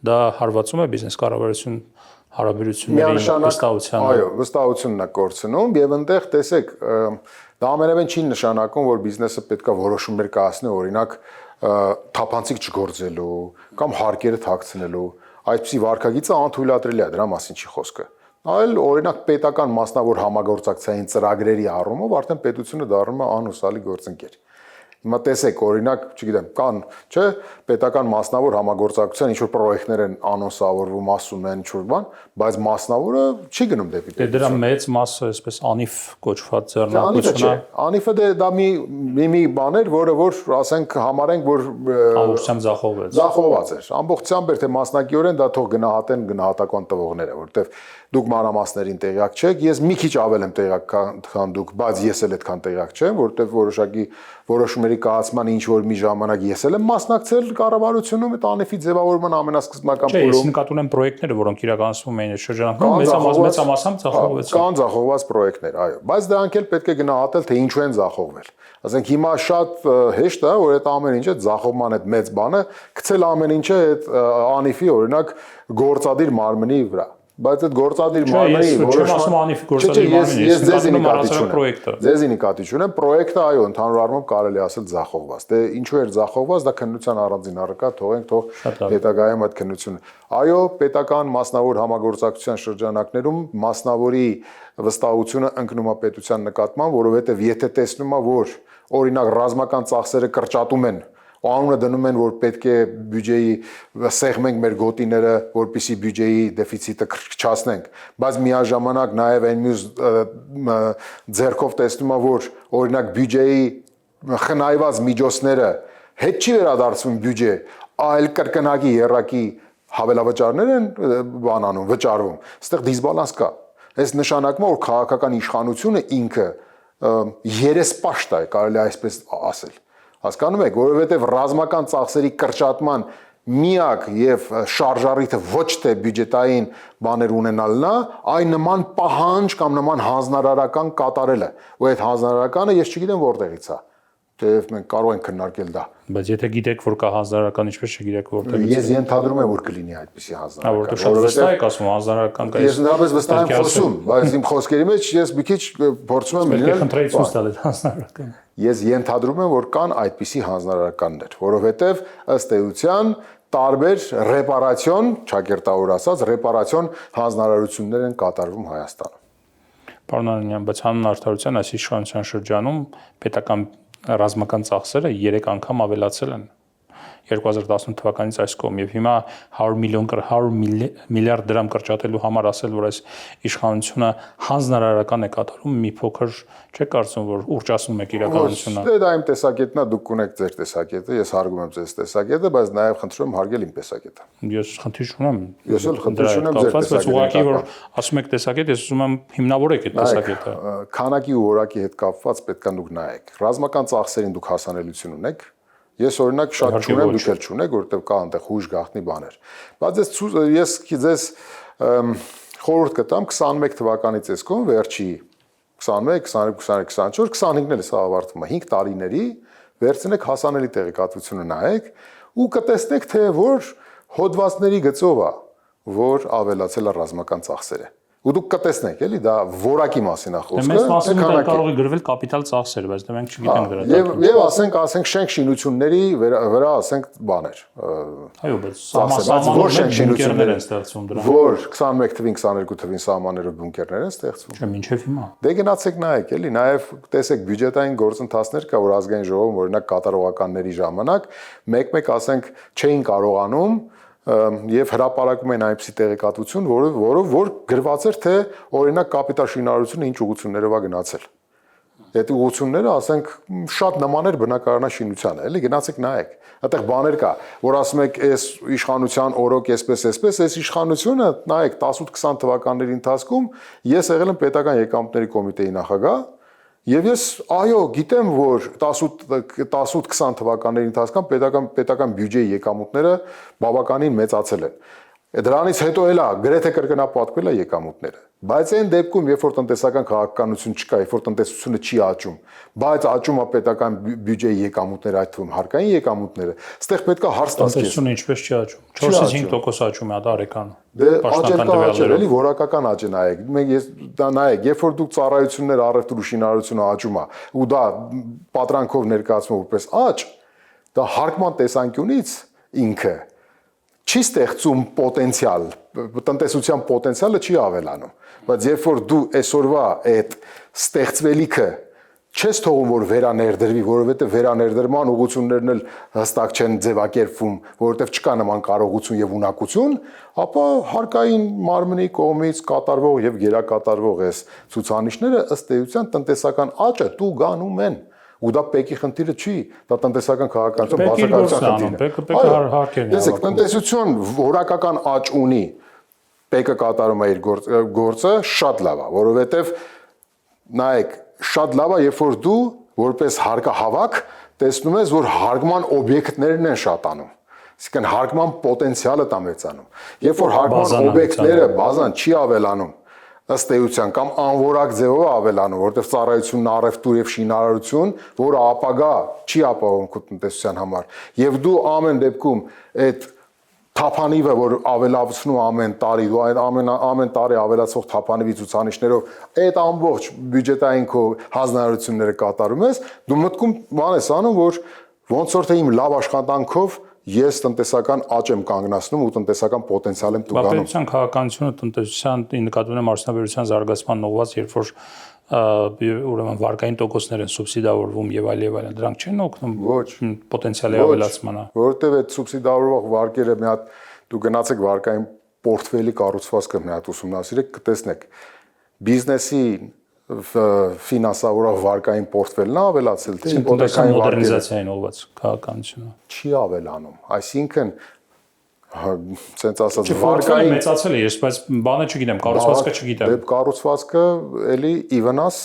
դա հարվածում է բիզնես կառավարություն հարաբերությունների վստահությանը։ Այո, վստահությունն է կորցնում եւ այնտեղ տեսեք, դա ամենևին չի նշանակում, որ բիզնեսը պետքա որոշումներ կայացնի, օրինակ թափանցիկ չգործելու կամ հարկերը թաքցնելու, այսպիսի վարքագիծը անթույլատրելի է, դրա մասին չի խոսքը։ Այլ օրինակ պետական մասնավոր համագործակցային ծրագրերի առումով արդեն պետությունը դառնում է անհուսալի գործընկեր։ Հիմա տեսեք, օրինակ, չգիտեմ, կան, չէ, պետական մասնավոր համագործակցության ինչ որ պրոյեկտներ են անոնսավորվում, ասում են ինչ որ բան, բայց մասնավորը չի գնում դեպի պետություն։ Դե դրա մեծ մասը այսպես անիֆ կոչված ձեռնարկությունն է։ Անիֆը դա մի բան էր, որ ասենք համարենք, որ ամբողջությամբ ձախողված էր։ Ամբողջությամբ էր թե մասնակիորեն դա թող գնահատեն գնահատական տվողները, որովհետև դուք մանրամասներին տեղյակ չեք, ես մի քիչ ավել եմ տեղյակ քան դուք, բայց ես էլ այդքան տեղյակ չեմ, որովհետև որոշակի որոշումների կայացման ինչ որ մի ժամանակ ես էլ եմ մասնակցել կառավարությունում այդ անիֆի ձևավորման ամենասկզբնական փուլում։ Ես նկատում եմ պրոյեկտները, որոնք իրականացվում էին այդ շրջանում, մեծամասամբ ձախողվեցին։ Կան ձախողված պրոյեկտներ, այո, բայց դրանք էլ պետք է գնահատել, թե ինչու են ձախողվել։ Ասենք հիմա շատ հեշտ է, որ այդ ամեն ինչը ձախողման այդ մեծ բանը գցել ամեն ինչը այդ անիֆի օրինակ գործադիր մարմնի վրա։ Բայց այդ գործադիր մարմնի ես ձեզի նկատի չունեմ, պրոյեկտը այո, ընդհանուր առմամբ կարելի ասել ձախողված։ Դե ինչու էր ձախողված, դա քննության առանձին առարկա, թող հետագայում այդ քննությունը։ Այո, պետական մասնավոր համագործակցության շրջանակներում մասնավորի վստահությունը ընկնում է պետության նկատմամբ, որովհետև եթե տեսնում է, որ օրինակ ռազմական ծախսերը կրճատում են ու անունը դնում են, որ պետք է բյուջեի սեղմենք մեր գոտիները, որպեսզի բյուջեի դեֆիցիտը քչացնենք, բայց միաժամանակ նաև այն մյուս ձեռքով տեսնում է, որ օրինակ բյուջեի խնայված միջոցները հետ չի վերադարձվում բյուջե, այլ կրկնակի երակի հավելավճարներ են վճարվում, այստեղ դիսբալանս կա։ Այս նշանակում է, որ քաղաքական իշխանությունը ինքը երեսպաշտ է, կարելի այսպես ասել։ Հասկանում եք, որովհետև ռազմական ծախսերի կրճատման միակ եւ շարժառիթը ոչ թե բյուջետային բաներ ունենալն է, այլ նման պահանջ կամ նման հանձնարարական կատարելը, ու այդ հանձնարարականը ես չգիտեմ որտեղից է, թեև մենք կարող ենք քննարկել դա։ Բայց եթե գիտեք, որ կա հանձնարարական, ինչպես չգիտեք որտեղից։ Ես ենթադրում եմ, որ կլինի այդպիսի հանձնարարական։ Որտեղ շատ վստահ եք ասում հանձնարարական կա։ Ես նրանց վստահ եմ խոսում, բայց իմ խոսքերի մեջ ես մի քիչ փորձում եմ լինել խնդրեցուց տալ այդ հանձնարարականը։ Ես ենթադրում եմ, որ կան այդպիսի հանձնարարականներ, որովհետև ըստ էության տարբեր ռեպարացիոն, ճակերտավոր ասած, ռեպարացիոն հանձնարարություններ են կատարվում Հայաստանում։ Պարոն Անանյան, բայց հանուն արդարության այս իշխանության շրջանում պետական ռազմական ծախսերը 3 անգամ ավելացել են։ 2018 թվականից այս կողմ եւ հիմա 100 միլիարդ դրամ կրճատելու համար ասել, որ այս իշխանությունը հանձնարարական է կատարում, մի փոքր չեք կարծում, որ ուռճացնում եք իրականությունը։ Դե դա իմ տեսակետն է, դուք ունեք ձեր տեսակետը, ես հարգում եմ ձեր տեսակետը, բայց նաև խնդրում եմ հարգել իմ տեսակետը։ Ես խնդիր չունեմ։ Ես էլ խնդիր չունեմ ձեր տեսակետը։ Ուղղակի որ ասում եք տեսակետ, ես ուզում եմ հիմնավորեք այդ տեսակետը։ Քանակի ու որակի հետ կապված պետք է դուք նայեք։ Ռազմական ծախսերին դուք հասանելիություն ունեք։ Ես օրինակ շատ չունեմ, դուք էլ չունեք, որովհետև կա այնտեղ հույժ գաղտնի բաներ։ Բայց ես ձեզ խորհուրդ կտամ 21 թվականի ցեսկում վերջի 21, 22, 23, 24, 25-ն էլ սա ավարտվում է 5 տարիների վերցնեք հասանելի տեղեկատվությունը նայեք ու կտեսնեք թե որ հոդվածների գծով է որ ավելացել է ռազմական ծախսերը։ Ու դուք կտեսնեք, էլի, դա որակի մասին է խոսքը։ Մեծ մասում կարող է գրվել կապիտալ ծախսեր, բայց դա մենք չգիտենք դրա։ Եվ ասենք շենք շինությունների վրա ասենք բաներ։ Այո, բայց որ շենք շինություններ են ստեղծվում դրանք։ Որ 21 թվին, 22 թվին սահմաններով բունկերներ են ստեղծվում։ Չէ, մինչև հիմա։ Դե գնացեք նայեք, էլի, նաև տեսեք բյուջետային գործընթացներ կա, որ ազգային ժողովում օրինակ կատարողականների ժամանակ մեկ-մեկ ասենք չէին կարողանում եւ հրապարակում են այնպիսի տեղեկատվություն, որ գրված էր թե օրինակ կապիտալ շինարարությունը ինչ ուղղություններով է գնացել։ Այդ ուղղությունները, ասենք, շատ նման էր բնակարանաշինությանը, էլի գնացեք նայեք։ Այդտեղ բաներ կա, որ ասում եք, այս իշխանության օրոք այսպես, այս իշխանությունը, նայեք 18-20 թվականների ընթացքում ես եղել եմ պետական եկամուտների կոմիտեի նախագահ եւ ես այո գիտեմ որ 18-20 թվականների ընթացքում պետական բյուջեի եկամուտները բավականին մեծացել են։ Դրանից հետո էլա գրեթե կրկնապատկվել է եկամուտները։ Բայց այն դեպքում, երբ որ տնտեսական քաղաքականություն չկա, երբ որ տնտեսությունը չի աճում, բայց աճում է պետական բյուջեի եկամուտները, այդ թվում հարկային եկամուտները, այստեղ պետք է հարց տալ։ Տնտեսությունը ինչպես չի աճում։ 4-5% աճում է տարեկան։ Դե աճել կա աճել, էլի որակական աճ է նայեք։ Մենք դա նայեք, երբ որ դուք ծառայություններ, առևտուր ու շինարարությունը աճում է, ու դա պատրանքով ներկայացվում որպես աճ, դա հարկման տեսանկյունից ինքը չի ստեղծում պոտենցիալ, տնտեսության պոտենցիալը չի ավելանում, բայց երբ որ դու այսօրվա այդ ստեղծվելիքը չես թողում որ վերաներդրվի, որովհետև վերաներդրման ուղղություններն էլ հստակ չեն ձևակերպվում, որովհետև չկա նման կարողություն եւ ունակություն, ապա հարկային մարմնի կողմից կատարվող եւ գերակատարվող այս ցուցանիշները ըստ էության տնտեսական աճը տուգանում են։ Ու դա պեկի խնդիրը չի, դա տնտեսական քաղաքականություն բացակայության խնդիրն է։ Տեսեք, տնտեսություն որակական աճ ունի, պեկը կատարում է իր գործը, շատ լավ է, որովհետև նայեք, շատ լավ է, երբ որ դու որպես հարկահավաք տեսնում ես, որ հարգման օբյեկտներն են շատանում։ Այսինքն հարգման պոտենցիալը տա մեծանում։ Երբ որ հարգման օբյեկտները բազան չի ավելանում, ըստ էության կամ անորակ ձևով ավելանում, որտեղ ծառայությունն առևտուր եւ շինարարություն, որը ապագա չի ապահովում քո տնտեսության համար, եւ դու ամեն դեպքում այդ թափանիվը, որ ավելացնում ամեն տարի, դու այդ ամեն տարի ավելացող թափանիվի ցուցանիշներով այդ ամբողջ բյուջետային քո հանձնարարությունները կատարում ես, դու մտքում բան ես անում, որ ոնց որ թե իմ լավ աշխատանքով ես տնտեսական աճ եմ կանգնացնում ու տնտեսական պոտենցիալ եմ տուգանում։ Պետության քաղաքականությունը տնտեսության նկատվում է արդյունաբերության զարգացման ուղղված, երբ որ ուրեմն վարկային տոկոսներ են սուբսիդավորվում եւ այլն, դրանք չեն օգնում պոտենցիալի ավելացմանը։ Որովհետեւ այդ սուբսիդավորող վարկերը մի հատ դու գնացեք վարկային պորտֆելի կառուցվածքը մի հատ ուսումնասիրեք, կտեսնեք բիզնեսի ֆինանսավորող վարկային պորտֆելն է ավելացել, թե իմպոտեկային մոդեռնիզացիային ուղղված քաղաքականությունը չի ավելանում, այսինքն ցենց ասած վարկային մեծացել է, ես բայց բանը չգիտեմ, կառուցվածքը չգիտեմ։ Դե կառուցվածքը էլի իվնաս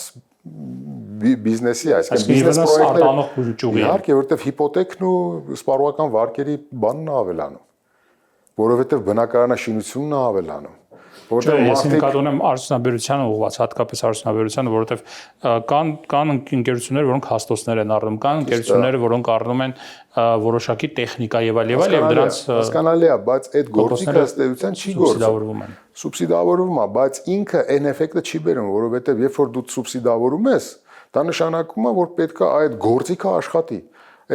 բիզնեսի, այսինքն բիզնես պրոյեկտները։ Իհարկե, որովհետև հիպոթեքն ու սպառողական վարկերի բանն է ավելանում, որովհետև բնակարանաշինությունն է ավելանում։ Ես նկատի ունեմ արդյունաբերությանը ուղղված, հատկապես արդյունաբերությանը, որովհետև կան ընկերություններ, որոնք հաստոցներ են առնում, կան ընկերություններ, որոնք առնում են որոշակի տեխնիկա եւ այլ եւ դրանց հասկանալի է, բայց այդ գործիքը ըստ էության չի գործում։ Սուբսիդավորվում է, բայց ինքը այն էֆեկտը չի բերում, որովհետև երբ որ դու սուբսիդավորում ես, դա նշանակում է, որ պետք է այդ գործիքը աշխատի։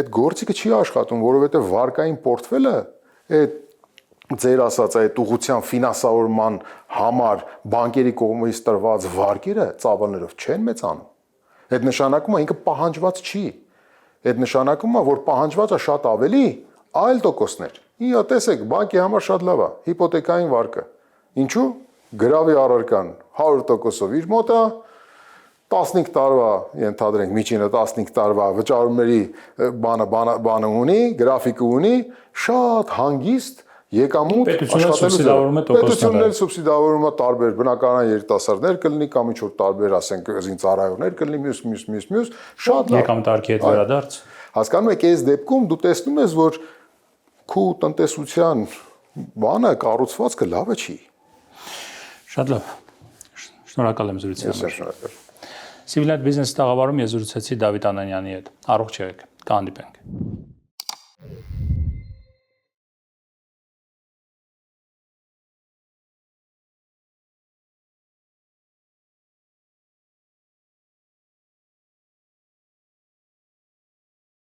Այդ գործիքը չի աշխատում, որովհետև վարկային պորտֆելը այդ ձեր ասած այդ ուղղության ֆինանսավորման համար բանկերի կողմից տրված վարկերը ծավալներով չեն մեծանում։ Այդ նշանակում է ինքը պահանջված չի։ Այդ նշանակում է, որ պահանջվածը շատ ավելի այլ տոկոսներ։ Իա տեսեք, բանկի համար շատ լավ է, հիպոթեկային վարկը։ Ինչու՞։ Գրավի առարկան 100%-ով իր մոտ է, 15 տարվա, ենթադրենք միջինը 15 տարվա վճարումների բանը ունի, գրաֆիկը ունի, շատ հանգիստ եկամուտ Պետությունն էլ սուբսիդավորում է տարբեր բնականոն երիտասարդներ կլինի կամ ինչ-որ տարբեր, ասենք, զինծառայողներ կլինի, մյուս, շատ լավ։ Եկամտարկի հետ վերադարձ։ Հասկանում եք, այս դեպքում դու տեսնում ես, որ քու տնտեսության բանը կառուցվածքը լավը չի։ Շատ լավ։ Շնորհակալ եմ զրույցի համար։ Շնորհակալ։ Civilnet Business տաղավարում ես զրուցեցի Դավիթ Անանյանի հետ։ Առողջ եղեք, կհանդիպենք։